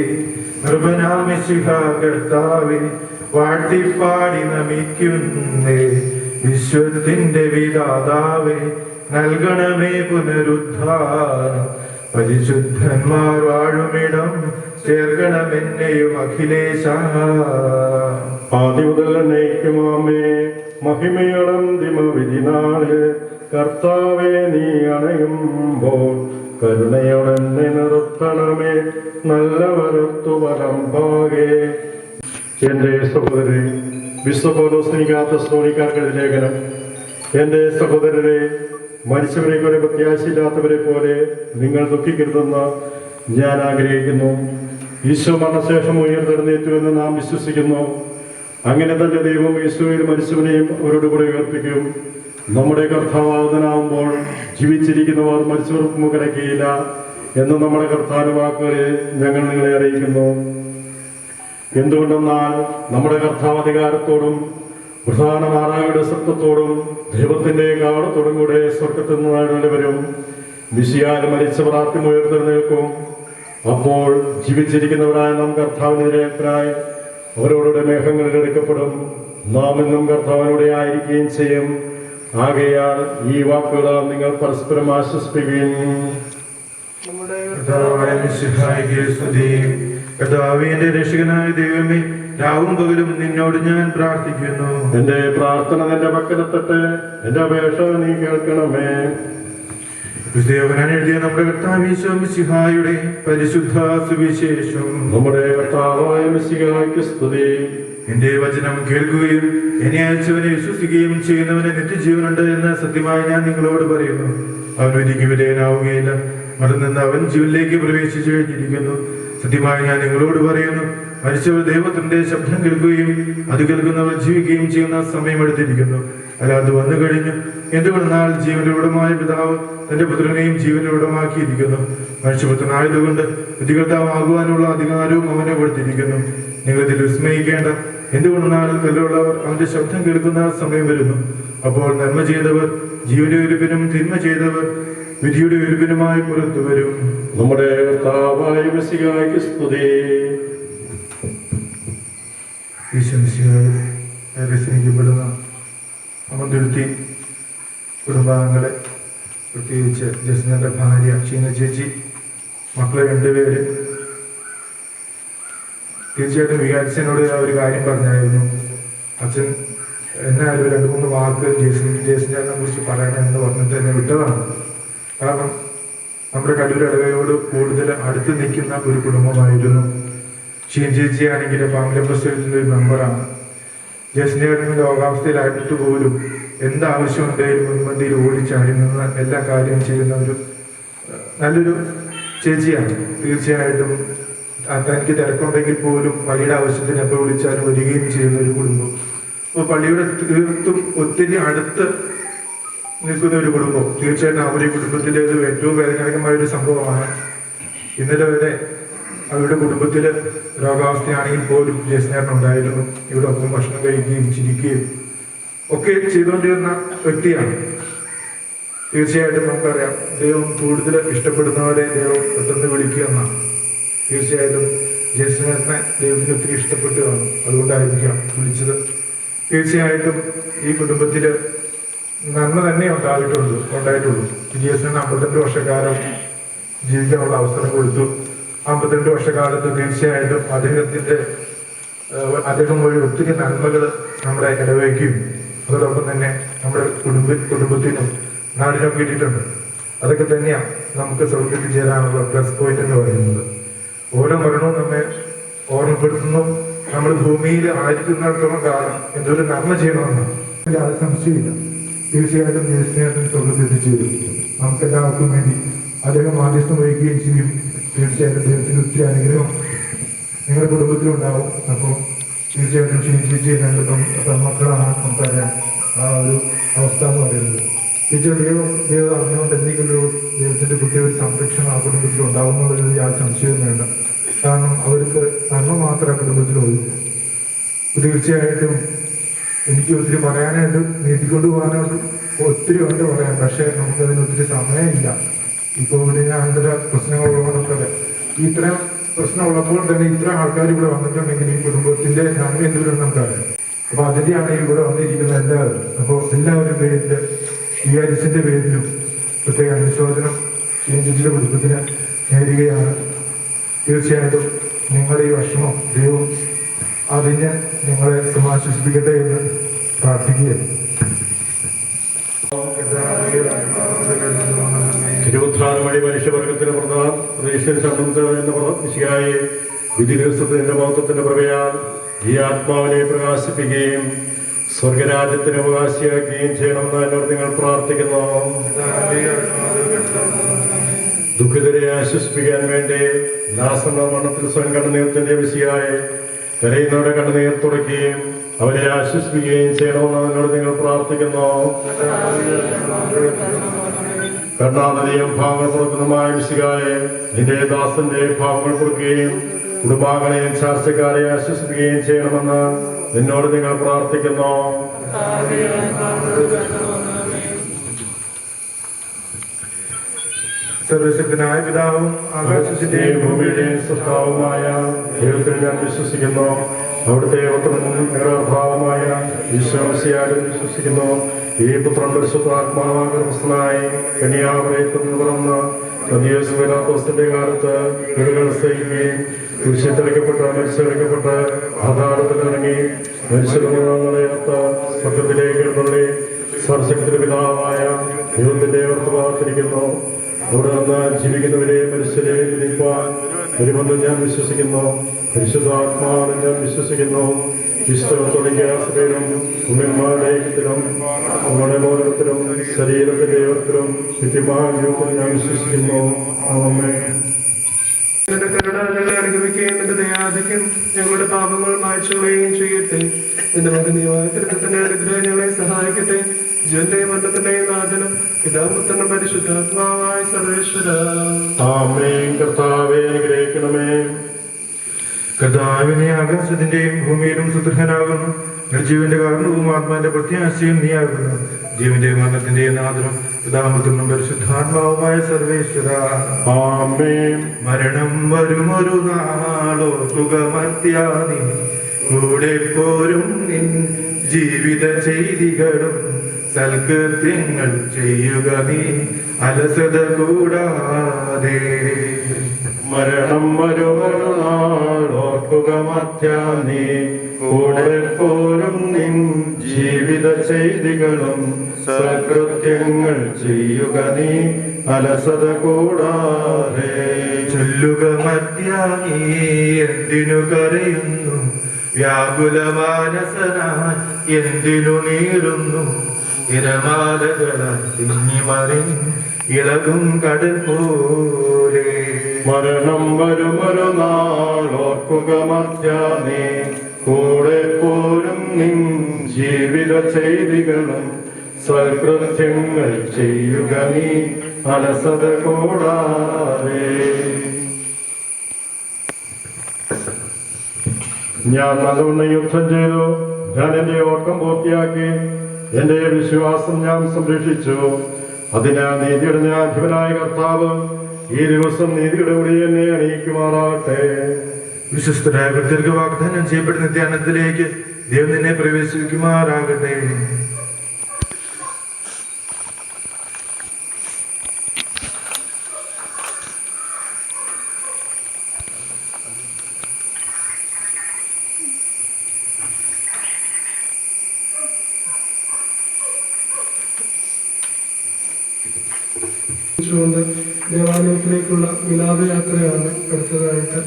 നൃപനാം മിശിഹാ കർത്താവേ, വാഴ്ത്തിപ്പാടി നമിക്കുന്നേ. വിശ്വത്തിന്റെ വിധാതാവേ, നൽകണമേ പുനരുദ്ധാനം. പരിശുദ്ധന്മാർ വാഴുമിടം ചേർക്കണമെന്നെയും അഖിലേശ. ആദ്യം മുതൽ എന്നേക്കുമാമേ. മഹിമയളന്തിമ വിധിനാള് കർത്താവേ, നീ അണയുമ്പോൾ കരുണയോടെന്നെ നിർത്തണമേ. നല്ലവരത്തു വലമ്പാകെ. എന്റെ സഹോദരരെ, വിശുദ്ധ പൗലോസ്ലിക്കാർക്ക് ലേഖനം. എന്റെ സഹോദരരെ, മരിച്ചവരെ പോലെ പ്രത്യാശയില്ലാത്തവരെ പോലെ നിങ്ങൾ ദുഃഖിക്കരുതെന്ന് ഞാൻ ആഗ്രഹിക്കുന്നു. ഈശോ മരണശേഷം ഉയർത്തെഴുന്നേറ്റുവെന്ന് നാം വിശ്വസിക്കുന്നു. അങ്ങനെ തന്നെ ദൈവം യേശുവിൽ മരിച്ചവനെയും അവരോട് കൂടെ ഉയർപ്പിക്കും. നമ്മുടെ കർത്താവാകുന്നവനാകുമ്പോൾ ജീവിച്ചിരിക്കുന്നവർ മരിച്ചവർക്കും കിടക്കുകയില്ല എന്ന് നമ്മുടെ കർത്താവിന്റെ വാക്കുകളിൽ ഞങ്ങൾ നിങ്ങളെ അറിയിക്കുന്നു. എന്തുകൊണ്ടെന്നാൽ നമ്മുടെ കർത്താവ് അധികാരത്തോടും പ്രധാന മാറായുടെ സത്വത്തോടും ദൈവത്തിന്റെ കാവളത്തോടും കൂടെ സ്വർഗത്തിൽ നിന്ന് വരും. മിശിഹായിൽ മരിച്ചവർ ആദ്യം ഉയർത്തെഴുന്നേൽക്കും. അപ്പോൾ ജീവിച്ചിരിക്കുന്നവരായ നാം കർത്താവിനെതിരായി അവരോടുടെ മേഘങ്ങളിൽ എടുക്കപ്പെടും. നാം എന്നും കർത്താവിനൂടെ ആയിരിക്കുകയും ചെയ്യും. ആകയാൽ ഈ വാക്കുകൾ നിങ്ങൾ പരസ്പരം ആശ്വസിപ്പിക്കുകയും. നമ്മുടെ കർത്താവായ മിശിഹായ്ക്ക് സ്തുതി. കർത്താവേ, എന്റെ രക്ഷകനായ ദൈവമേ, രാവും പകലും നിന്നോട് ഞാൻ പ്രാർത്ഥിക്കുന്നു. എന്റെ പ്രാർത്ഥന നിന്റെ പക്കലെത്തട്ടെ. എന്റെ അപേക്ഷ നീ കേൾക്കണമേ. വിശുദ്ധയോഹന്നാൻ എഴുതിയ നമ്മുടെ കർത്താവ് ഈശോ മിശിഹായുടെ പരിശുദ്ധ സുവിശേഷം. നമ്മുടെ കർത്താവായ മിശിഹായ്ക്ക് സ്തുതി. എന്റെ വചനം കേൾക്കുകയും എന്നെ അയച്ചവനെ വിശ്വസിക്കുകയും ചെയ്യുന്നവന് നിത്യജീവനുണ്ട് എന്ന് സത്യമായി ഞാൻ നിങ്ങളോട് പറയുന്നു. അവൻ ഒരിക്കലും വിധേയനാവുകയില്ല, മറന്ന് അവൻ ജീവനിലേക്ക് പ്രവേശിച്ചു കഴിഞ്ഞിരിക്കുന്നു. സത്യമായി ഞാൻ നിങ്ങളോട് പറയുന്നു, മരിച്ചവർ ദൈവത്തിന്റെ ശബ്ദം കേൾക്കുകയും അത് കേൾക്കുന്നവർ ജീവിക്കുകയും ചെയ്യുന്ന സമയമെടുത്തിരിക്കുന്നു. അല്ല, അത് വന്നു കഴിഞ്ഞു. എന്തുകൊണ്ടെന്നാൽ ജീവനുടമായ പിതാവ് തന്റെ പുത്രനെയും ജീവനുടമാക്കിയിരിക്കുന്നു. മനുഷ്യപുത്രനായതുകൊണ്ട് വിധികർത്താവാകുവാനുള്ള അധികാരവും അവനെ കൊടുത്തിരിക്കുന്നു. നിങ്ങളിതിൽ വിസ്മയിക്കേണ്ട. എന്തുകൊണ്ടെന്നാൽ കല്ലുള്ളവർ അവന്റെ ശബ്ദം കേൾക്കുന്ന സമയം വരുന്നു. അപ്പോൾ നന്മ ചെയ്തവർ ജീവന്റെ ഒരുപ്പിനും തിന്മ ചെയ്തവർ വിധിയുടെ ഒരുപ്പിനുമായി പുറത്തു വരും. നമ്മുടെ കർത്താവായ മിശിഹായ്ക്ക് സ്തുതി. ഏറെ സ്നേഹിക്കപ്പെടുന്ന അമതുരുത്തി കുടുംബാംഗങ്ങളെ, പ്രത്യേകിച്ച് ജസ്നന്റെ ഭാര്യ ഷീന ചേച്ചി, മക്കളെ 2 പേര്, തീർച്ചയായിട്ടും വികാരിച്ചനോട് ഒരു കാര്യം പറഞ്ഞായിരുന്നു. അച്ഛൻ എന്നാലും 2-3 വാക്ക് ജേസനെ കുറിച്ച് പറയണമെന്ന് പറഞ്ഞിട്ട് എന്നെ വിട്ടതാണ്. കാരണം നമ്മുടെ കല്ലൂർ ഇടവയോട് കൂടുതൽ അടുത്ത് നിൽക്കുന്ന ഒരു കുടുംബമായിരുന്നു. ഷീൻ ചേച്ചി ആണെങ്കിൽ ഫാമിലി പ്രസിഡന്റിന്റെ ഒരു മെമ്പറാണ്. ജസ്നേട്ടന് രോഗാവസ്ഥയിലായിട്ട് പോലും എന്താവശ്യമുണ്ടെങ്കിലും മുൻപന്തിയിൽ ഓടിച്ചാടി നിന്ന് എല്ലാ കാര്യവും ചെയ്യുന്ന ഒരു നല്ലൊരു ചേച്ചിയാണ്. തീർച്ചയായിട്ടും തനിക്ക് തിരക്കുണ്ടെങ്കിൽ പോലും പള്ളിയുടെ ആവശ്യത്തിന് എപ്പോൾ വിളിച്ചാലും വരികയും ചെയ്യുന്ന ഒരു കുടുംബം. അപ്പോൾ പള്ളിയുടെ തീർത്തും ഒത്തിരി അടുത്ത് നിൽക്കുന്ന ഒരു കുടുംബം. തീർച്ചയായിട്ടും അവരുടെ കുടുംബത്തിലേത് ഏറ്റവും വേദനാജനകമായ ഒരു സംഭവമാണ്. ഇന്നലെ വരെ അവരുടെ കുടുംബത്തിൽ രോഗാവസ്ഥയാണെങ്കിൽ പോലും ജസ്നേട്ടനുണ്ടായിരുന്നു. ഇവിടെ ഒപ്പം ഭക്ഷണം കഴിക്കുകയും ചിരിക്കുകയും ഒക്കെ ചെയ്തുകൊണ്ടിരുന്ന വ്യക്തിയാണ്. തീർച്ചയായിട്ടും നമുക്കറിയാം, ദൈവം കൂടുതൽ ഇഷ്ടപ്പെടുന്നവരെ ദൈവം പെട്ടെന്ന് വിളിക്കുക എന്നാണ്. തീർച്ചയായിട്ടും ജസ്നേട്ടനെ ദൈവത്തിന് ഒത്തിരി ഇഷ്ടപ്പെട്ടു കാണും, അതുകൊണ്ടായിരിക്കാം വിളിച്ചത്. തീർച്ചയായിട്ടും ഈ കുടുംബത്തിൽ നന്മ തന്നെ ഉണ്ടായിട്ടുള്ളൂ. ജസ്നേട്ടന് 52 വർഷക്കാലം ജീവിക്കാനുള്ള അവസരം കൊടുത്തു. 52 വർഷക്കാലത്ത് തീർച്ചയായിട്ടും അദ്ദേഹം വഴി ഒത്തിരി നന്മകൾ നമ്മുടെ ഇടവയ്ക്കും അതോടൊപ്പം തന്നെ നമ്മുടെ കുടുംബത്തിനും നാടിനൊക്കെ കിട്ടിയിട്ടുണ്ട്. അതൊക്കെ തന്നെയാണ് നമുക്ക് സ്വർഗത്തിൽ ചേരാനുള്ള പ്ലസ് പോയിന്റ് എന്ന് പറയുന്നത്. ഓരോ മരണവും നമ്മെ ഓർമ്മപ്പെടുത്തുന്നു. നമ്മൾ ഭൂമിയിൽ ആയിരിക്കുന്നിടത്തോളം കാലം എന്തൊരു നന്മ ചെയ്യണമെന്നാണ്. അത് സംശയമില്ല. തീർച്ചയായിട്ടും ജേസ്നേട്ടൻ സ്വർഗത്തിൽ എത്തിച്ചേരും. നമുക്ക് എല്ലാവർക്കും വേണ്ടി അദ്ദേഹം മാധ്യസ്ഥം വഹിക്കുകയും ചെയ്യും. തീർച്ചയായിട്ടും ദൈവത്തിന് ഒത്തിരി അനുഗ്രഹം നിങ്ങളുടെ കുടുംബത്തിലുണ്ടാവും. അപ്പോൾ തീർച്ചയായിട്ടും ക്ഷീണിച്ച് 2 മക്കളാണ് നമുക്കറിയാം ആ ഒരു അവസ്ഥ എന്ന് പറയുന്നത്. തീർച്ചയായും ദൈവം അറിഞ്ഞുകൊണ്ട് എന്തെങ്കിലും ദൈവത്തിന്റെ കുട്ടിയെ ഒരു സംരക്ഷണം ആ കുടുംബത്തിൽ ഉണ്ടാവുന്നതിൽ യാതൊരു സംശയവും വേണ്ട. കാരണം അവർക്ക് നന്മ മാത്രമേ കുടുംബത്തിലുള്ളൂ. തീർച്ചയായിട്ടും എനിക്ക് ഒത്തിരി പറയാനായിട്ട് നീട്ടിക്കൊണ്ടു പോകാനായിട്ട് ഒത്തിരി ഉണ്ട് പറയാൻ. പക്ഷേ നമുക്കതിന് ഒത്തിരി സമയമില്ല. ഇപ്പോൾ ഇവിടെ ആന്തര പ്രശ്നങ്ങളുള്ളതൊക്കെ ഇത്തരം പ്രശ്നമുള്ളപ്പോൾ തന്നെ ഇത്ര ആൾക്കാർ ഇവിടെ വന്നിട്ടുണ്ടെങ്കിൽ ഈ കുടുംബത്തിന്റെ നന്മ എന്തുവരും നമുക്കറിയാം. അപ്പൊ അതിന്റെയാണ് ഇവിടെ വന്നിരിക്കുന്ന എല്ലാവരും. അപ്പോൾ എല്ലാവരും പേരിൽ വികാരിച്ചിന്റെ പേരിലും പ്രത്യേക അനുശോചനം ഷീൻജിന്റെ കുടുംബത്തിന് നേരുകയാണ്. തീർച്ചയായിട്ടും നിങ്ങളുടെ ഈ വിഷമം ദൈവം അതിന് നിങ്ങളെ സമാശ്വസിപ്പിക്കട്ടെ എന്ന് പ്രാർത്ഥിക്കുകയാണ്. തിരുവുത്ഥാനം വഴി മനുഷ്യവർഗത്തിന് പ്രതീക്ഷയിൽ സംബന്ധിയായി വിധി ദിവസത്തിന്റെ മഹത്വത്തിന്റെ പ്രഭയാൽ ഈ ആത്മാവിനെ പ്രകാശിപ്പിക്കുകയും സ്വർഗരാജ്യത്തിന് അവകാശിയാക്കുകയും ചെയ്യണമെന്ന് എന്നോട് നിങ്ങൾ പ്രാർത്ഥിക്കുന്നു. ദുഃഖിതരെ ആശ്വസിപ്പിക്കാൻ വേണ്ടി ദാസന മരണത്തിൽ സ്വയം കണ്ണുനീർത്തിന്റെ വിഷയായി കരയുന്നവരുടെ കണ്ണുനീർ തുടയ്ക്കുകയും അവരെ ആശ്വസിപ്പിക്കുകയും ചെയ്യണമെന്ന് എന്നോട് നിങ്ങൾ പ്രാർത്ഥിക്കുന്നു. കരുണാനിധിയും ഭാവങ്ങൾ കൊടുക്കുന്നതുമായ വിശികായെ നിന്റെ ദാസന്റെ ഭാവങ്ങൾ കൊടുക്കുകയും കുടുംബാംഗങ്ങളെയും ചാർച്ചക്കാരെ ആശ്വസിപ്പിക്കുകയും ചെയ്യണമെന്ന് നിന്നോട് നിങ്ങൾ പ്രാർത്ഥിക്കുന്നു. സർവശക്തനായ പിതാവും ആകാശത്തിന്റെയും ഭൂമിയുടെയും സൃഷ്ടാവുമായ ദൈവത്തിൽ ഞാൻ വിശ്വസിക്കുന്നു. അവിടുത്തെ ഭാവമായ ഈശോമിശിഹായിൽ വിശ്വസിക്കുന്നു. ഈ പുത്രൻ പരിശുദ്ധാത്മാവാകൃതനായി കന്യാമറിയത്തിൽ നിന്ന് പിറന്ന് പന്തിയോസിന്റെ കാലത്ത് വീടുകൾ സഹിക്കുകയും കുരിശിത്തടിക്കപ്പെട്ട് മരിച്ചടക്കപ്പെട്ട് പാതാളത്തിൽ ഇറങ്ങി മരിച്ചങ്ങളെ സ്വർഗത്തിലേക്ക് എഴുന്നള്ളി സർവശക്തിയുടെ പിതാവായ ദൈവത്തിന്റെ വർത്തമാനത്തിരിക്കുന്നു. അവിടെ നിന്ന് ജീവിക്കുന്നവരെ മനുഷ്യരെ വിധിപ്പാൻ വരുമെന്ന് ഞാൻ വിശ്വസിക്കുന്നു. പരിശുദ്ധാത്മാവിനെ ഞാൻ വിശ്വസിക്കുന്നു. വിശ്വത്തോടിക്കാസത്തിലും ഉമ്മന്മാരുടെ ഐക്യത്തിലും നമ്മുടെ ബോധത്തിലും ശരീരത്തിന്റെ ഏവർത്തിലും നിത്യമായ ജീവിതത്തിൽ ഞാൻ വിശ്വസിക്കുന്നു. എന്റെ കരുണ ഞങ്ങളെ അനുഗമിക്കുകയും എന്റെ ദയാധിക്യം ഞങ്ങളുടെ പാപങ്ങൾ മായ്ച്ചുകളയുകയും ചെയ്യട്ടെ. എന്റെ മകനീയമായ തൃത്വത്തിന്റെ അനുഗ്രഹം ഞങ്ങളെ സഹായിക്കട്ടെ. ജീവന്റെയും മരണത്തിന്റെയും നാഥനും പിതാപുത്രനും പരിശുദ്ധാത്മാവായ സർവേശ്വര. ആമേൻ. കർത്താവേ അനുഗ്രഹിക്കണമേ. കർത്താവിനെ ആകാശത്തിന്റെയും ഭൂമിയിലും സുദൃഢനാകുന്നു. ജീവന്റെ കാരണവും ആത്മാവിന്റെ പ്രത്യാശയും നീയാകുന്നു. ജീവന്റെയും മരണത്തിന്റെയും നാഥനും പിതാപുത്രനും പരിശുദ്ധാത്മാവുമായ സർവേശ്വര. ആമേൻ. മരണം വരുമൊരു നാളോർക്കുക മർത്യാനി, കൂടെ പോരും നിൻ ജീവിത ചെയ്തികളും സൽകൃത്യങ്ങൾ ചെയ്യുക നീ അലസത കൂടാതെ. മരണം വരുമൊരു നാളോർക്കുക മർത്യാനി, കൂടെ പോരും നിൻ ജീവിത ചെയ്തികളും സൽകൃത്യങ്ങൾ ചെയ്യുക നീ അലസത കൂടാതെ. ചൊല്ലുക മർത്യാനി എന്തിനു കരയുന്നു, വ്യാകുല മാനസനായി എന്തിനു നീറുന്നു. തിരമാലകളാൽ തിങ്ങിമറിഞ്ഞ് ഇളകും കടൽ പോലെ. മരണം വരുമൊരു നാളോർക്കുക മർത്യാനി, കൂടെ പോരും നിൻ ജീവിത ചെയ്തികളും സൽകൃത്യങ്ങൾ ചെയ്യുക നീ അലസത കൂടാതെ. ഞാൻ നല്ലവണ്ണം യുദ്ധം ചെയ്തു, ഞാൻ എന്റെ ഓട്ടം പൂർത്തിയാക്കി, എന്റെ വിശ്വാസം ഞാൻ സംരക്ഷിച്ചു. അതിനാൽ നീതിയുടെ ന്യായാധിപനായ കർത്താവ് ഈ ദിവസം നീതിയുടെ കൂടി എന്നെ അണിയിക്കുമാറാകട്ടെ. വിശ്വസ്തരായ ഭക്തർക്ക് വാഗ്ദാനം ചെയ്യപ്പെടുന്ന ധ്യാനത്തിലേക്ക് ദൈവം നിന്നെ പ്രവേശിക്കുമാറാകട്ടെ. ദേവാലയത്തിലേക്കുള്ള വിലാപയാത്രയാണ് അടുത്തതായിട്ട്.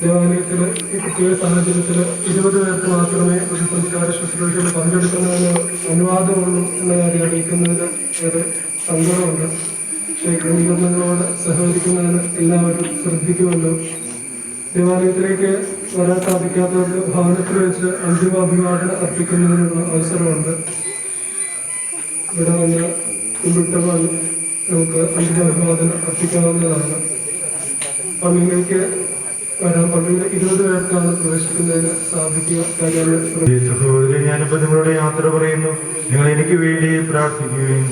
ദേവാലയത്തിൽ ഈ പ്രത്യേക സാഹചര്യത്തിൽ 20 പേർക്ക് മാത്രമേ ഒരു സംസ്കാര ശുശ്രൂഷയിൽ പങ്കെടുക്കുന്നതിന് അനുവാദമുള്ളൂ എന്ന കാര്യം അറിയിക്കുന്നതിന് ഏറെ സങ്കടമുണ്ട്. പക്ഷേ ക്രമീകരണങ്ങളോട് സഹകരിക്കുന്നതിന് എല്ലാവരും ശ്രദ്ധിക്കുമല്ലോ. ദേവാലയത്തിലേക്ക് വരാൻ സാധിക്കാത്തവർക്ക് ഭവനത്തിൽ വെച്ച് അന്തിമ അഭിവാദനം അർപ്പിക്കുന്നതിനുള്ള അവസരമുണ്ട്. ഇവിടെ വന്ന് കുമ്പിട്ടവർ നമുക്ക് അന്തിമ അഭിവാദനം അർപ്പിക്കാവുന്നതാണ്. പള്ളിയിലേക്ക് വരാൻ പള്ളിയിൽ 20 പേർക്കാണ് പ്രവേശിക്കുന്നതിന് സാധിക്കുക. സഹോദരി, ഞാനിപ്പോ നിങ്ങളോട് യാത്ര പറയുന്നു. നിങ്ങൾ എനിക്ക് വേണ്ടി പ്രാർത്ഥിക്കുകയും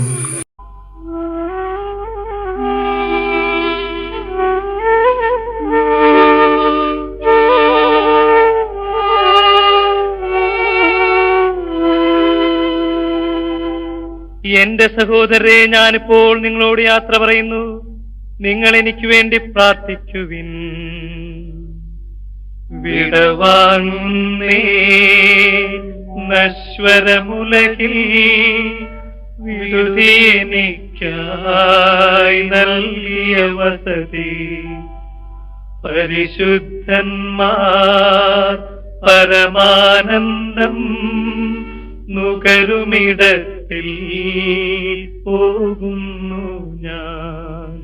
എന്റെ സഹോദരരെ, ഞാനിപ്പോൾ നിങ്ങളോട് യാത്ര പറയുന്നു. നിങ്ങൾ എനിക്ക് വേണ്ടി പ്രാർത്ഥിക്കുവിൻ. വിടവാങ്ങുന്നേ നശ്വരമുലകിൽ വിടുതി എനിക്കായി നൽകിയ വസതി. പരിശുദ്ധന്മാർ പരമാനന്ദം നുകരുമിടത്തിൽ പോകുന്നു ഞാൻ.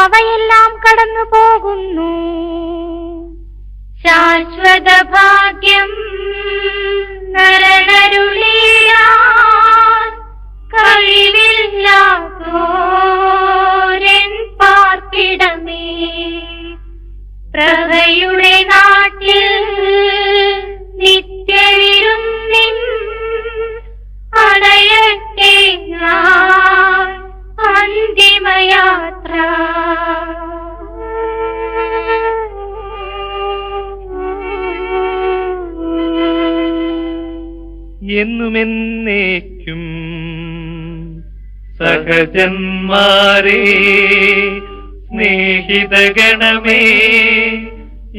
അവയെല്ലാം കടന്നു പോകുന്നു. ശാശ്വത ഭാഗ്യം നരനരുളിയാൻ കഴിവില്ലാത്തോരൻ പാർപ്പിടമേ. പ്രഭയുടെ നാട്ടിൽ നിത്യവിരുന്നിൻ അടയട്ടെ ഞാൻ അന്തിമയാത്ര. എന്നുമെന്നേക്കും സഹജന്മാരെ സ്നേഹിതഗണമേ,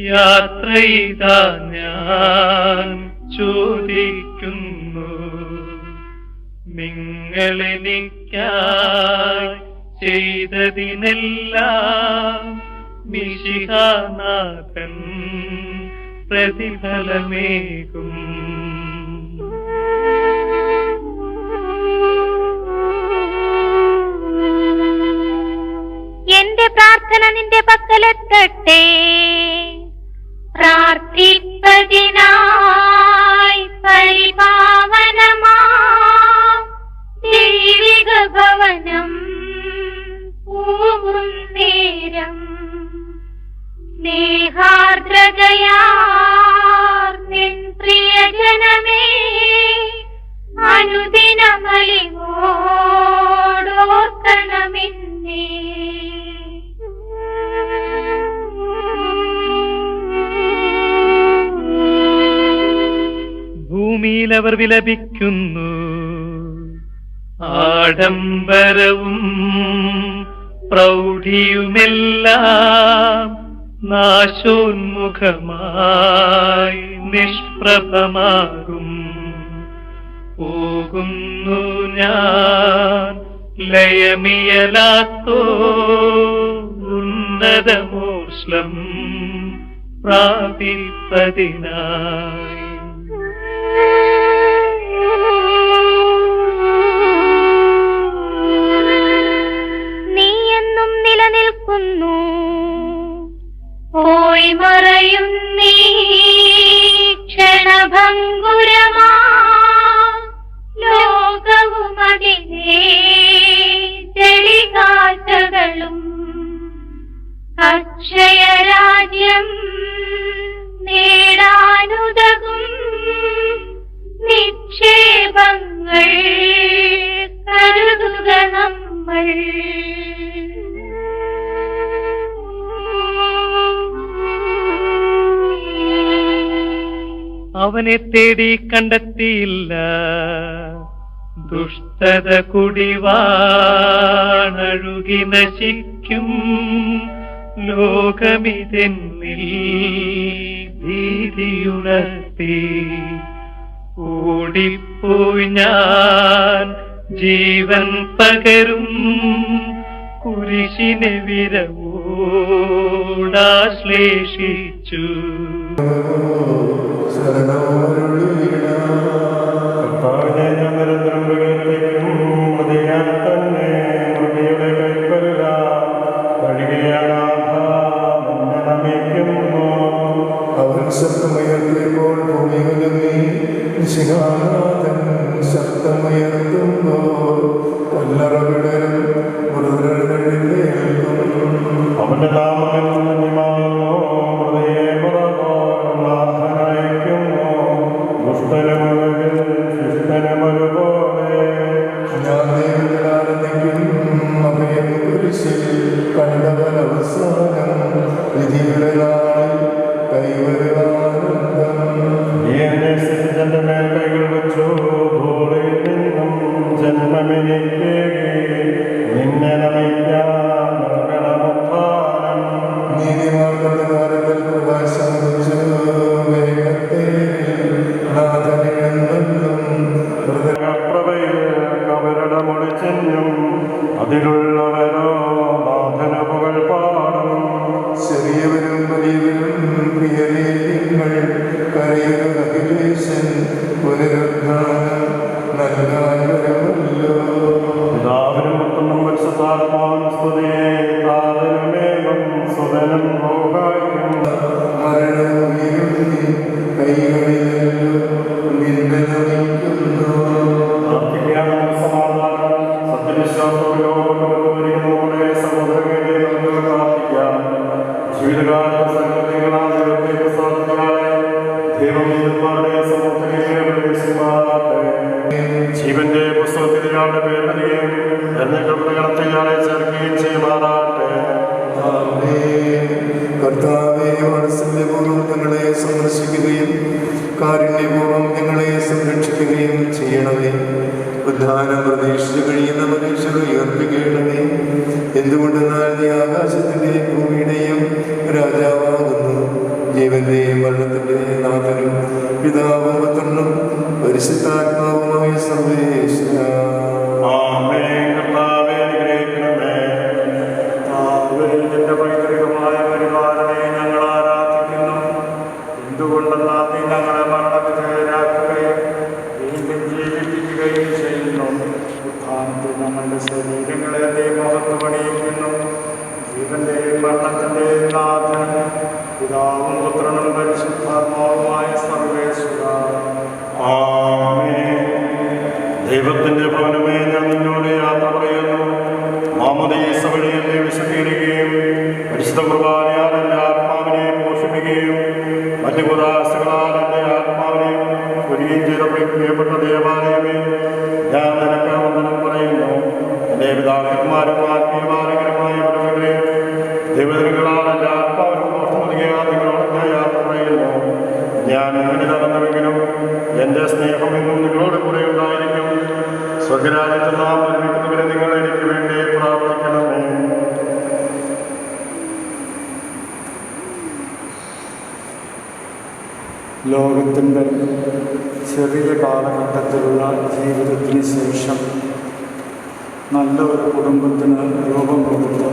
യാത്ര ഇതാ ഞാൻ ചോദിക്കുന്നു. നിങ്ങളെനിക്കായി ചെയ്തതിനെല്ലാം മിശിഹാനാഥൻ പ്രതിഫലമേകും. എന്റെ പ്രാർത്ഥന നിന്റെ പക്കലെത്തട്ടെ. യൗവനം പൂവും നേരം സ്നേഹാർദ്രതയാർ നിൻ പ്രിയജനമേ അനുദിനമലിവോടോർക്കണമെന്നേ. ഭൂമിയിൽ അവർ വിലപിക്കുന്നു, ആഡംബരവും പ്രൗഢിയുമെല്ലാം നാശോന്മുഖമായി നിഷ്പ്രഭമാകും. പോകുന്നു ഞാൻ ലയമിയലാത്തോ ഉന്നതമോഷ്ലം പ്രാപിപ്പതിനായി. നീ എന്നും നിലനിൽക്കുന്നു, പോയി മറയും നീ ക്ഷണഭംഗുരമാ ലോകവും അതിനെ ചെളികാറ്റകളും. അക്ഷയരാജ്യം നേടാനുതകും നിക്ഷേപങ്ങൾ കരുതുക നമ്മൾ. അവനെ തേടി കണ്ടെത്തിയില്ല, ദുഷ്ടത കുടിവാണഴുകി നശിക്കും. ലോകമിതെന്നിൽ ഭീതിയുണർത്തി, ഓടിപ്പോയി ഞാൻ ജീവൻ പകരും കുരിശിനെ വിരവോടാശ്ലേഷിച്ചു. കർത്താവിനെ ഞാൻ നിരന്തരം പ്രകീർത്തിക്കും. മൃതിയാൻ തന്നെ മൃതിയുടെ കൈപ്പരുക കഴുകിയാനാഥ നിന്നെ നമിക്കുന്നു. അവൻ ശബ്ദമുയർത്തിയപ്പോൾ ഭൂമി കുലുങ്ങി. ശിഖാനാഥൻ ശബ്ദമുയർത്തുമ്പോൾ കല്ലറവിടരും മൃതരെഴുന്നേൽക്കും. അവന്റെ നാമത്തിൽ നിമാകുന്നു. മൃതിയെ നാഥനയക്കുന്നു. ദുഷ്ടനുമൊരുവിൽ ശിഷ്ടനുമൊരുപോലെ. ഞാൻ ദൈവത്തിൽ ആനന്ദിക്കും. അഭയം കുരിശിൽ കണ്ടവൻ അവസാനം വിധിയുടെ നാളിൽ കൈവരുവാനന്ദം. എന്റെ മേൽ കൈകൾ വെച്ചു. ഭൂമിയിൽ നിന്നും ജന്മമെനിക്ക് നിന്നെ നമിക്കാൻ നൽകണമുത്ഥാനം. നീതിമാർഗത്തിന്റെ കാലത്തിൽ പ്രകാശം വെച്ചു. വേഗത്തെ നാഥനെഴുന്നള്ളും. പ്രഭയിൽ കവരുടെ മൊഴിച്ചെന്നും അതിലുള്ളവരോ നാഥന പുകൾ പാടും. ചെറിയവരും വലിയവരും പ്രിയരേ നിങ്ങൾ കരയുക. അഖിലേശൻ പുനരുദ്ധാനം നൽകാൻ വരുമല്ലോ. പിതാവിനും പുത്രനും പരിശുദ്ധാത്മാവിനും സ്തുതിയെ. താതനുമേവം സുതനും മോഹായും മരണവും ഇരുട്ടി കൈകളിലല്ലോ നിന്നെ നമിക്കുന്നു. സമാധാനം സത്യവിശ്വാസത്തോടെ സമുദ്രങ്ങളെ പ്രാർത്ഥിക്കാം. ജീവിതകാലത്ത് സംഗതികളാകെ സാധ്യതയായ ദൈവങ്ങളുടെ സമൂഹത്തിലേക്ക് പ്രവേശിക്കുമാറാകട്ടെ. ജീവന്റെ പുസ്തകത്തിൽ ഇയാളുടെ പേരെഴുതുകയും എന്നിട്ട് പ്രകടത്തിയാളെ ചേർക്കുകയും ചെയ്യുമാറാകട്ടെ. കർത്താവേ, വാത്സല്യപൂർവ്വം ഞങ്ങളെ സന്ദർശിക്കുകയും കാരുണ്യപൂർവ്വം ഞങ്ങളെ സംരക്ഷിക്കുകയും ചെയ്യണമേ. ഉദ്ധാനം പ്രതീക്ഷിച്ചു കഴിയുന്ന മനുഷ്യർ ഉയർപ്പിക്കണമേ. എന്തുകൊണ്ടെന്നാൽ നീ ആകാശത്തിന്റെയും ഭൂമിയുടെയും രാജാവാകുന്നു. ജീവന്റെയും മരണത്തിന്റെയും നാഥനും പിതാവും പുത്രനും പരിശുദ്ധാത്മാവുമായ സർവേശ്വര. ആമേൻ. കർത്താവേ, അനുഗ്രഹിക്കണമേ. നിന്റെ പൈതൃകമായ പരിപാലനെ ഞങ്ങൾ ആരാധിക്കുന്നു. എന്തുകൊണ്ടെന്നാൽ നീ ഞങ്ങളെ മരണവിധേയരാക്കുകയും വീണ്ടും ജീവിപ്പിക്കുകയും ചെയ്യുന്നു. ഉത്ഥാനത്തിൽ ഞങ്ങളുടെ ശരീരങ്ങളെ നീ മഹത്വമണിയിക്കുന്നു. ജീവന്റെയും മരണത്തിന്റെയും നാഥൻ പിതാവും പുത്രനും പരിശുദ്ധാത്മാവുമായ സർവേശ്വര. ആമേൻ. ദൈവത്തിന്റെ ഭവനമേ, ഞാൻ നിന്നോട് യാത്ര പറയുന്നു. മറ്റു കുദാശകളാൽ എൻ്റെ ആത്മാവിനെയും ഒരുങ്ങുകയും ചെയ്ത പ്രിയപ്പെട്ട ദേവാലയമേ, ഞാൻ നിനക്ക് വന്ദനം പറയുന്നു. എൻ്റെ പിതാക്കന്മാരും ആത്മീയമാനകരമായ പരമകളെ ദൈവജനങ്ങളാൽ എൻ്റെ ആത്മാവിനും മോഷ്ടമതിയാൽ നിങ്ങളോട് ഞാൻ യാത്ര പറയുന്നു. ഞാൻ മുന്നിൽ നടന്നുവെങ്കിലും എൻ്റെ സ്നേഹം എന്നും നിങ്ങളോട് കൂടെ ഉണ്ടായിരിക്കും. സ്വർഗരാജ്യത്തിൽ നാം നിർമ്മിക്കുന്നവരെ നിങ്ങൾ എനിക്ക് വേണ്ടി പ്രാർത്ഥിക്കണമേ. ലോകത്തിൻ്റെ ചെറിയ കാലഘട്ടത്തിലുള്ള ജീവിതത്തിന് ശേഷം നല്ല ഒരു കുടുംബത്തിന് രൂപം കൊടുത്ത്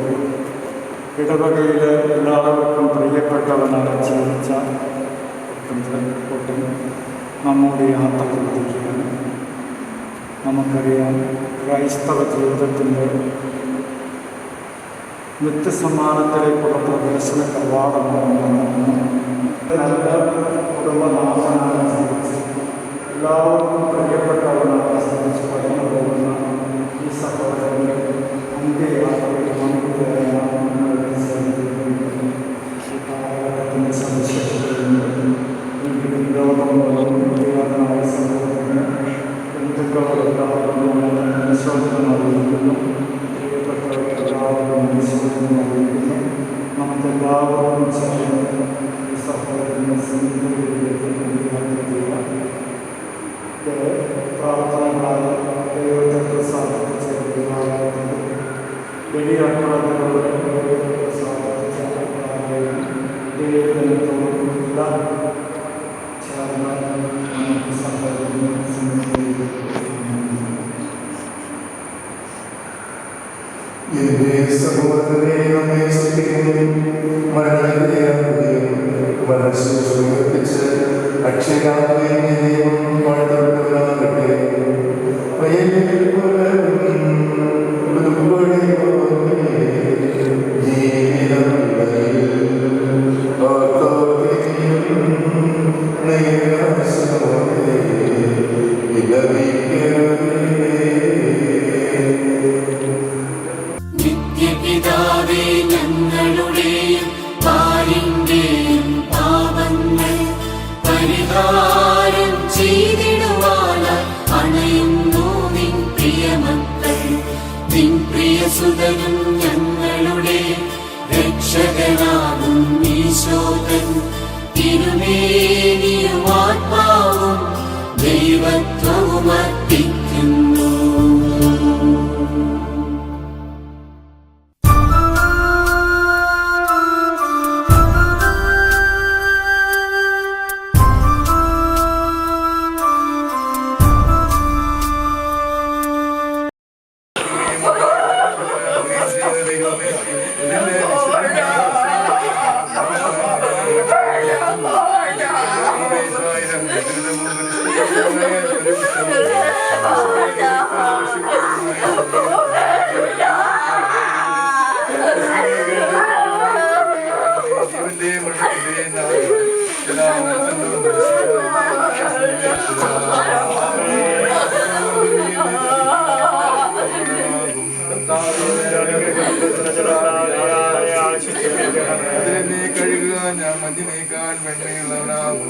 ഇടവകയിൽ എല്ലാവർക്കും പ്രിയപ്പെട്ടവനായി ജീവിച്ച കുട്ടൻ നമ്മോട് യാത്ര പ്രവർത്തിക്കുകയാണ്. നമുക്കറിയാം, ക്രൈസ്തവ ജീവിതത്തിൻ്റെ നിത്യസമ്മാനത്തിലേക്കുള്ള പ്രവേശന കവാടമാണ്. നല്ല കുടുംബനാഥനാണ് ജീവിച്ച് എല്ലാവർക്കും പ്രിയപ്പെട്ടവനാണ് ജീവിച്ച് കടന്നു പോകുന്ന ഈ സഹോദരൻ്റെ അന്ത്യയാത്രയിൽ നമുക്ക് കാലഘട്ടത്തിൻ്റെ സവിശേഷതയുണ്ട്. ലോകനായ സഹോദരന് ബന്ധുക്കളെല്ലാവരും അനുശോചനം അറിയിക്കുന്നു. പ്രിയപ്പെട്ടവരെല്ലാവരും അനുശോചനം അറിയിക്കുന്നു. നമുക്കെല്ലാവർക്കും ചേർന്ന് ഈ സഹോദരനെ സന്നിധിയിലേക്ക് പ്രാർത്ഥനകളായ ദൈവത്തെ സാധിച്ച വെളിയാക്കളോടെ സാധിച്ച ദൈവത്തിനോടുള്ള ചേർന്ന് നമുക്ക് സഹോദരനെ എന്റെ സഹോദരനെ നമ്മെ സ്തുതിക്കുകയും മരണത്തിലേക്ക് മനസ്സുയർപ്പിച്ച് അക്ഷരാക്കുകയും ദൈവം വാഴ്ത്തപ്പെട്ടവരാകട്ടെ. നിത്യപിതാവേ, ഞങ്ങളുടെയും പാലിന്റെയും പാപങ്ങൾ പരിഹാരം ചെയ്തിടുവാനായി അണയുന്നു നിൻ പ്രിയമക്കൾ. നിൻ പ്രിയസുതനും ഞങ്ങളുടെ രക്ഷകനാകും ഈശോകൻ തിരുമേനിയും ആത്മാവും ദൈവത്വവും അർപ്പിക്കുന്നു. അതിനെ കഴുകുക, ഞാൻ മഞ്ഞിനേക്കാൾ വെണ്ണയുള്ളവനാകും.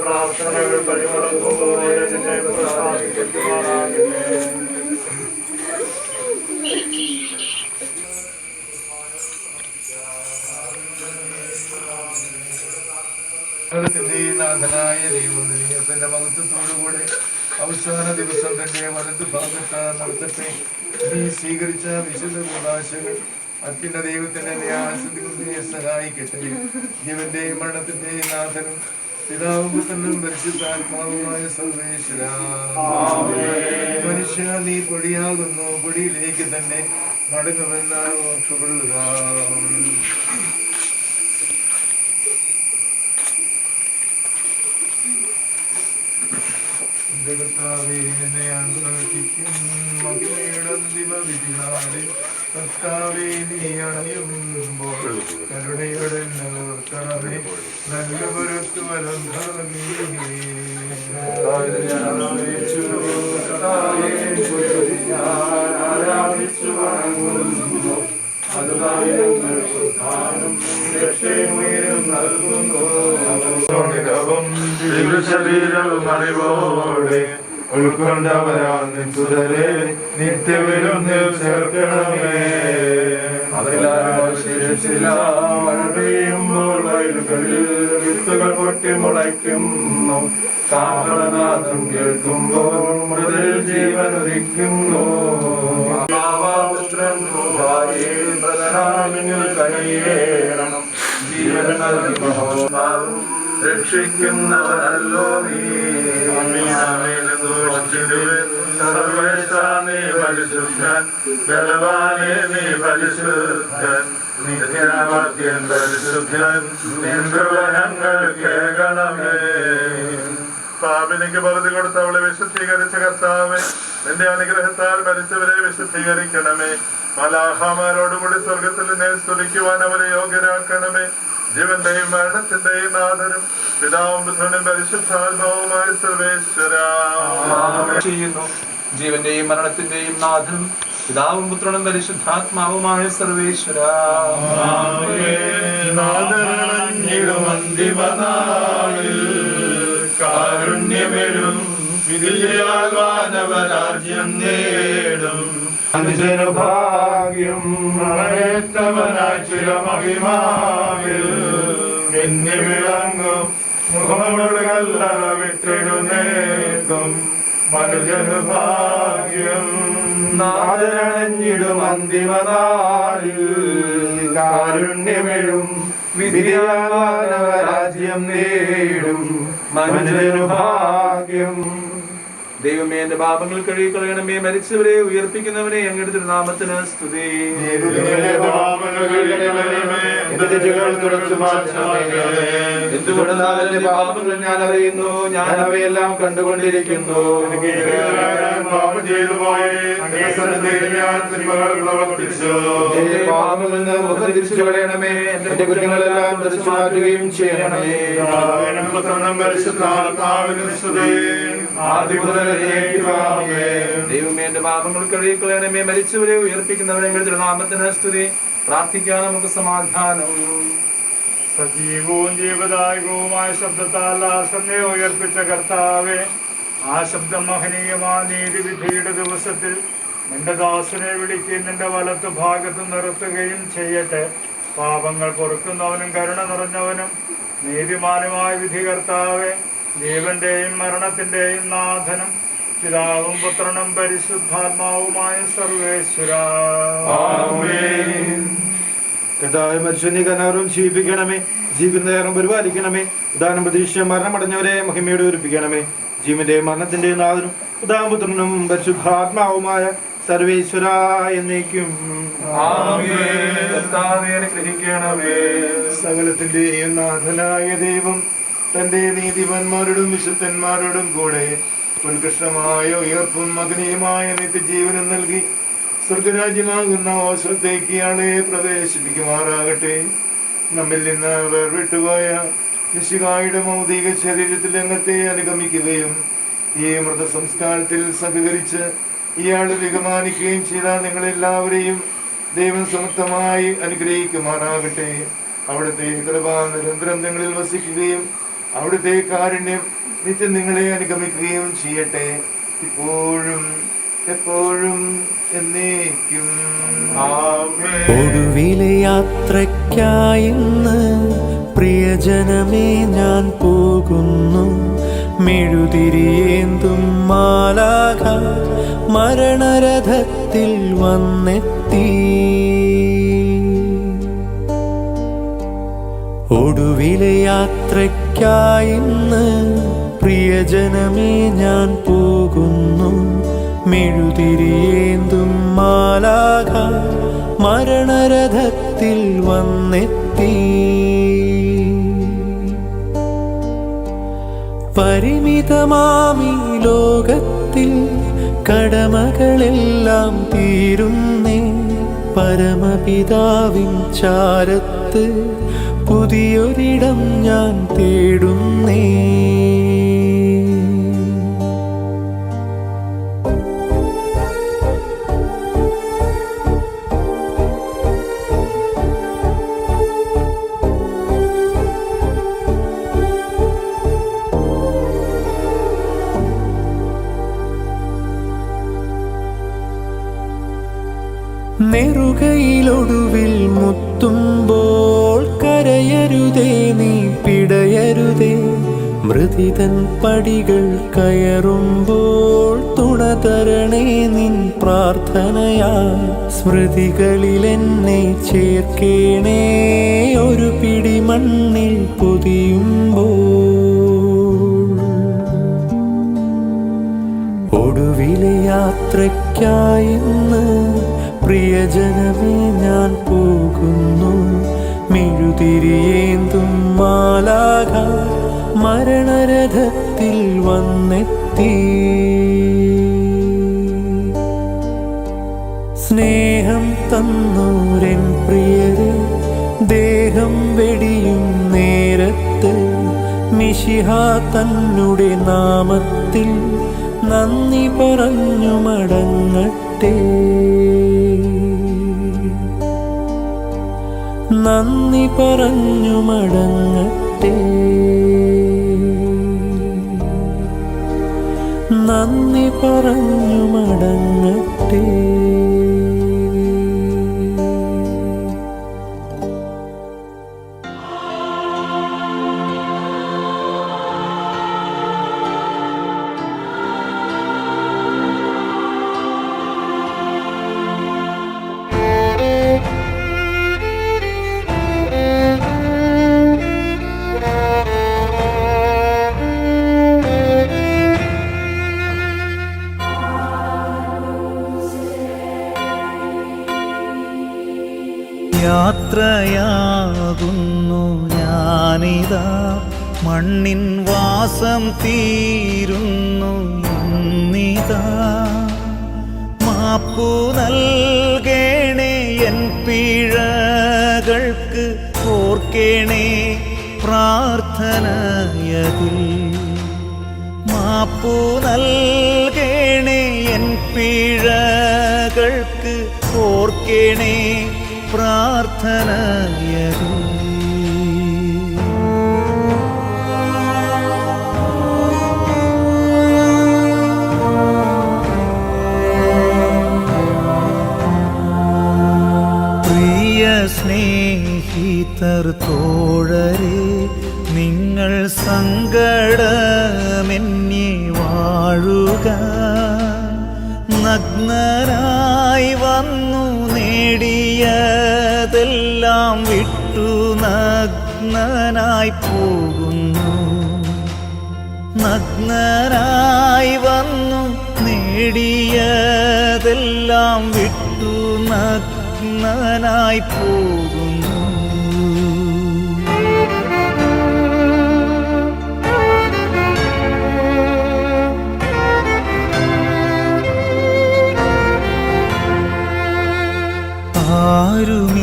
പ്രാർത്ഥനകൾ പരിമളപോലെ നാഥനായ ദൈവം തന്റെ മഹത്വത്തോടുകൂടെ അവസാന ദിവസം തന്റെ വലതു ഭാഗത്ത് നടത്തട്ടെ. നീ സ്വീകരിച്ച വിശുദ്ധ കൂദാശകൾ അത്യുന്ന ദൈവത്തിന്റെ ന്യായസ്ഥിതിയെ സഹായിക്കട്ടെ. ജീവന്റെ മരണത്തിന്റെ നാഥനും പിതാവും പുത്രനും പരിശുദ്ധാത്മാവുമായ സർവേശ്വര, മനുഷ്യ നീ പൊടിയാകുന്നു, പൊടിയിലേക്ക് തന്നെ മടങ്ങുമെന്ന് ഓർത്തുകൊള്ളുക. എന്റെ കർത്താവേ, എന്നെ അനുഗ്രഹിക്കും മഹിമയുടെ അന്തിമ വിധിനാളിൽ കർത്താവേ, നീ അണയുമ്പോൾ കരുണയോടെ എന്നെ ഓർക്കണമേ. നല്ല പുറത്ത് വലം ആരാധിച്ചു വണങ്ങുന്നു. ശരീരവും അറിവോടെ ഉൾക്കൊണ്ടവരാണ് സുതരെ നിത്യവിരുന്നിൽ ചേർക്കണമേ. അതിലാശേഷിച്ചില്ല മഴ പെയ്യുമ്പോൾ വയലുകളിൽ വിത്തുകൾ പൊട്ടി മുളയ്ക്കുന്നു. കാഹളനാദം കേൾക്കുമ്പോൾ മൃതിൽ ജീവൻ ഉദിക്കുന്നു. കഴിയേണം ജീവൻ നൽകി മഹോഭാവം രക്ഷിക്കുന്നവനല്ലോ നീ. സർവേശാനേ പരിശുദ്ധൻ, ബലവാനേ നീ പരിശുദ്ധൻ, നിത്യാവർത്യൻ പരിശുദ്ധൻ, നിൻകൃപങ്ങൾ കേൾക്കണമേ. പാപിനിക്ക് പകുതി കൊടുത്ത് അവളെ വിശുദ്ധീകരിച്ച കർത്താവേ, നിന്റെ അനുഗ്രഹത്താൽ മരിച്ചവരെ വിശുദ്ധീകരിക്കണമേ. മലാഹമാരോടുകൂടി സ്വർഗത്തിൽ നിന്നെ സ്തുതിക്കുവാൻ അവരെ യോഗ്യരാക്കണമേ. ജീവന്റെയും മരണത്തിന്റെയും നാഥനും പിതാവും പുത്രനും പരിശുദ്ധാത്മാവുമായ സർവേശ്വര ചെയ്യുന്നു. ജീവന്റെയും മരണത്തിന്റെയും നാഥനും പിതാവും പുത്രനും പരിശുദ്ധാത്മാവുമായ സർവേശ്വര കാരുണ്യമെഴും വിധിയാൽവാനവരാജ്യം നേടും. അനുജനുഭാഗ്യം മറേറ്റവനായി ചില മഹിമാവിൽ എന്നി വിളങ്ങും മുഖമോട് കല്ലറ വിട്ടിടുന്നേക്കും. മനുജനുഭാഗ്യം നാദരണിഞ്ഞിടും അന്തിമനാളിൽ കാരുണ്യമെഴും വിധിയാൽവാനവരാജ്യം നേടും. മനുജനുഭാഗ്യം. ദൈവമേ, എന്റെ പാപങ്ങൾ കഴുകിക്കളയണമേ. മരിച്ചവരെ ഉയർപ്പിക്കുന്നവനെ അങ്ങയുടെ നാമത്തിന് സ്തുതി. എന്തുകൊണ്ടെന്നാൽ എന്റെ പാപങ്ങൾ ഞാൻ അറിയുന്നു, ഞാൻ അവയെല്ലാം കണ്ടുകൊണ്ടിരിക്കുന്നു. പാപങ്ങളിൽ നിന്ന് മുഖം തിരിച്ചു കളയണമേ. എന്റെ കുറ്റങ്ങളെല്ലാം തിരിച്ചു മാറ്റുകയും ചെയ്യണമേ. ദൈവമേ, എന്റെ പാപങ്ങൾ കഴുകിക്കളയണമേ. മരിച്ചവരെ ഉയർപ്പിക്കുന്നവരെ നാമത്തിന് സ്തുതി. പ്രാർത്ഥിക്കാൻ നമുക്ക് സമാധാനം. സജീവവും ജീവദായകവുമായ ശബ്ദത്താൽ ആസന്നെ ഉയർപ്പിച്ച കർത്താവെ, ആ ശബ്ദം മഹനീയമായ നീതിവിധിയുടെ ദിവസത്തിൽ നിന്റെ ദാസനെ വിളിക്കുകയും നിന്റെ വലത്ത് ഭാഗത്ത് നിർത്തുകയും ചെയ്യട്ടെ. പാപങ്ങൾ പൊറുക്കുന്നവനും കരുണ നിറഞ്ഞവനും നീതിമാനുമായ വിധി കർത്താവെ, ജീവന്റെയും മരണത്തിന്റെയും നാഥനും പിതാവും പുത്രനും പരിശുദ്ധാത്മാവുമായ സർവേശ്വര മനുഷ്യനെ കനാറും ജീവിപ്പിക്കണമേ. ജീവിക്കുന്നേരം പരിപാലിക്കണമേ. ഉദാഹരണം പ്രതീക്ഷ മരണമടഞ്ഞവരെ മഹിമയോടെ ഒരുപ്പിക്കണമേ. ജീവന്റെയും മരണത്തിന്റെയും നാഥനും ഉദാഹരണം പുത്രനും പരിശുദ്ധാത്മാവുമായ സർവേശ്വര എന്നേക്കും അനുഗ്രഹിക്കണമേ. സകലത്തിന്റെയും നാഥനായ ദൈവം തന്റെ നീതിമാന്മാരോടും വിശുദ്ധന്മാരോടും കൂടെ ഉത്കൃഷ്ടമായ ഉയർപ്പും മകനീയമായ നിത്യജീവനം നൽകി സ്വർഗരാജ്യമാകുന്ന അവസരത്തേക്ക് ഇയാളെ പ്രവേശിപ്പിക്കുമാറാകട്ടെ. നമ്മിൽ നിന്ന് വേർവിട്ടുപോയ മിശിഹായുടെ ഭൗതിക ശരീരത്തിൽ അംഗത്തെ അനുഗമിക്കുകയും ഈ മൃതസംസ്കാരത്തിൽ സഹകരിച്ച് ഇയാളെ ബഹുമാനിക്കുകയും ചെയ്ത നിങ്ങളെല്ലാവരെയും ദൈവം സമർത്ഥമായി അനുഗ്രഹിക്കുമാറാകട്ടെ. അവിടുത്തെ കൃപ നിരന്തരം നിങ്ങളിൽ വസിക്കുകയും അവിടുത്തെ കാരുണ്യം നിത്യം നിങ്ങളെ അനുഗമിക്കുകയും ചെയ്യട്ടെ, ഇപ്പോഴും എപ്പോഴും എന്നേക്കും. ഒടുവിലെ യാത്രയ്ക്കായിന്ന് പ്രിയജനമേ ഞാൻ പോകുന്നു. മെഴുതിരിയേന്തും മാലാഖ മരണരഥത്തിൽ വന്നെത്തി. ഒടുവിലെ യാത്രയ്ക്കായിന്ന് പ്രിയജനമേ ഞാൻ പോകുന്നു. മെഴുതിരിയേന്തും മാലാഖ മരണരഥത്തിൽ വന്നെത്തി. പരിമിതമാമി ലോകത്തിൽ കടമകളെല്ലാം തീരുന്നേ. പരമപിതാവിൻ ചാരത്ത് പുതിയൊരിടം ഞാൻ തേടുന്നേ. നെറുകയിലൊടുവിൽ മുത്തുമ്പോൾ കരയരുതേ, നീ പിടയരുതേ. മൃതിതൻ പടികൾ കയറുമ്പോൾ തുണ തരണേ നിൻ പ്രാർത്ഥനയാ. സ്മൃതികളിലെന്നെ ചേർക്കേണേ ഒരു പിടി മണ്ണിൽ പൊതിയുമ്പോൾ. ഒടുവിലെ യാത്രയ്ക്കായിന്ന് പ്രിയജനമേ ഞാൻ പോകുന്നു. മെഴുതിരിയേന്തും മാലാഖ മരണരഥത്തിൽ വന്നെത്തി. സ്നേഹം തന്നോരൻ പ്രിയരെ ദേഹം വെടിയും നേരത്ത് മിശിഹ തന്നുടെ നാമത്തിൽ നന്ദി പറഞ്ഞു മടങ്ങട്ടെ. നന്ദി പറഞ്ഞു മടങ്ങട്ടെ. നന്ദി പറഞ്ഞു മടങ്ങട്ടെ. യാത്രയാകുന്നു ഞാനിതാ, മണ്ണിൻ വാസം തീരുന്നു ഇന്നിതാ. മാപ്പു നൽകേണേ എൻ പിഴകൾക്ക്, ഓർക്കേണേ പ്രാർത്ഥനയതിൽ. മാപ്പു നൽകേണേ എൻ പിഴകൾക്ക്, ഓർക്കേണേ പ്രാർത്ഥനയതിൽ. പ്രിയ സ്നേഹിതർ തോഴരെ, നിങ്ങൾ സങ്കടമെന്നെ വാഴുക. നഗ്നരായി വന്നു നേടിയതെല്ലാം വിട്ടു നഗ്നനായി പോകുന്നു. നഗ്നരായി വന്നു നേടിയതെല്ലാം വിട്ടു നഗ്നനായി പോകുന്നു.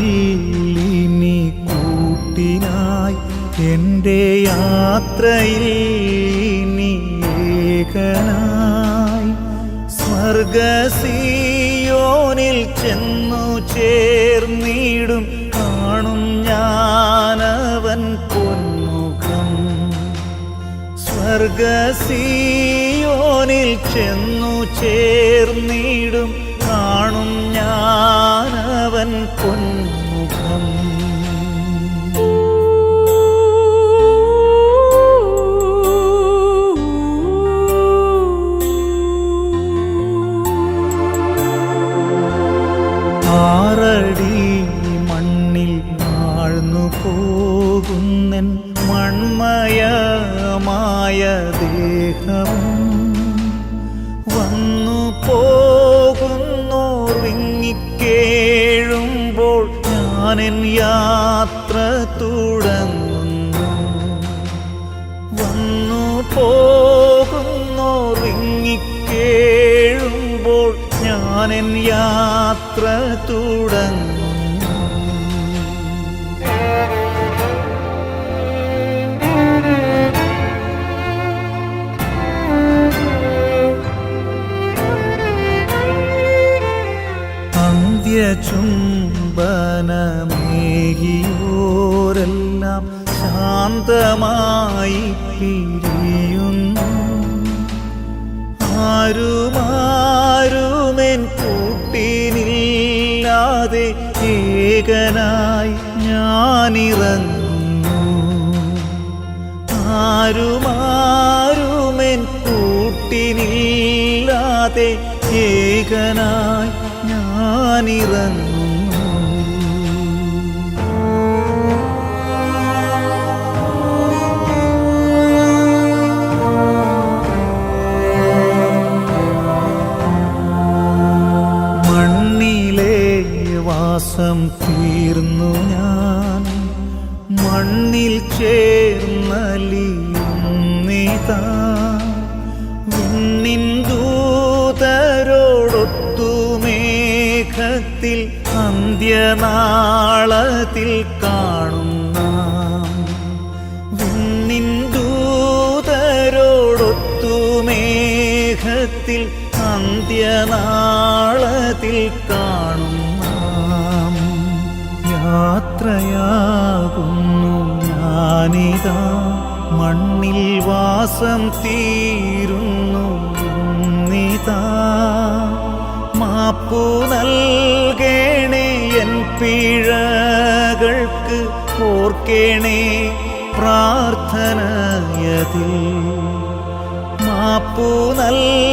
ആരുമില്ലിനി കൂട്ടിനായി എൻ്റെ യാത്രയിൽ നീ ഏകനായി. സ്വർഗസിയോനിൽ ചെന്നു ചേർന്നിടും, കാണും ഞാനവൻ പൊന്മുഖം. സ്വർഗസിയോനിൽ ചെന്നു ചേർന്നിടും, കാണും ഞാനവൻ പൊന്മുഖം. ആറടി മണ്ണിൽ ആഴ്ന്നു പോകുന്നെൻ മൺമയമായ ദേഹം. വന്നു പോകുന്നോർ വിങ്ങിക്കേഴുമ്പോൾ ഞാനെൻ യാത്ര തുടങ്ങുന്നു. വന്നു പോകുന്നോർ യാത്ര തുടങ്ങുന്നു. അന്ത്യചുംബനമേകിയോരെല്ലാം ശാന്തമായി പിരിയുന്നു. ആരുമാരുമെൻ കൂട്ടിനില്ലാതെ ഏകനായി ഞാനിറങ്ങുന്നു. ആരുമാരുമെൻ കൂട്ടിനില്ലാതെ ഏകനായി ഞാനിറങ്ങുന്നു. മണ്ണിലെ വാസം തീർന്നു ഞാൻ മണ്ണിൽ ചേർന്നലിയുന്നിതാ. വിണ്ണിൻ ദൂതരോടൊത്തു മേഘത്തിൽ അന്ത്യനാളത്തിൽ കാണുന്ന. വിണ്ണിൻ ദൂതരോടൊത്തു മേഘത്തിൽ അന്ത്യനാളത്തിൽ കാണുന്ന. യാത്രയാകുന്നു ഞാനിതാ മണ്ണിൽ വാസം തീരുന്നു നിതാ. മാപ്പു നൽകണേ എൻ പിഴകൾക്ക് ഓർക്കണേ പ്രാർത്ഥനയതിൽ. മാപ്പു നൽകണേ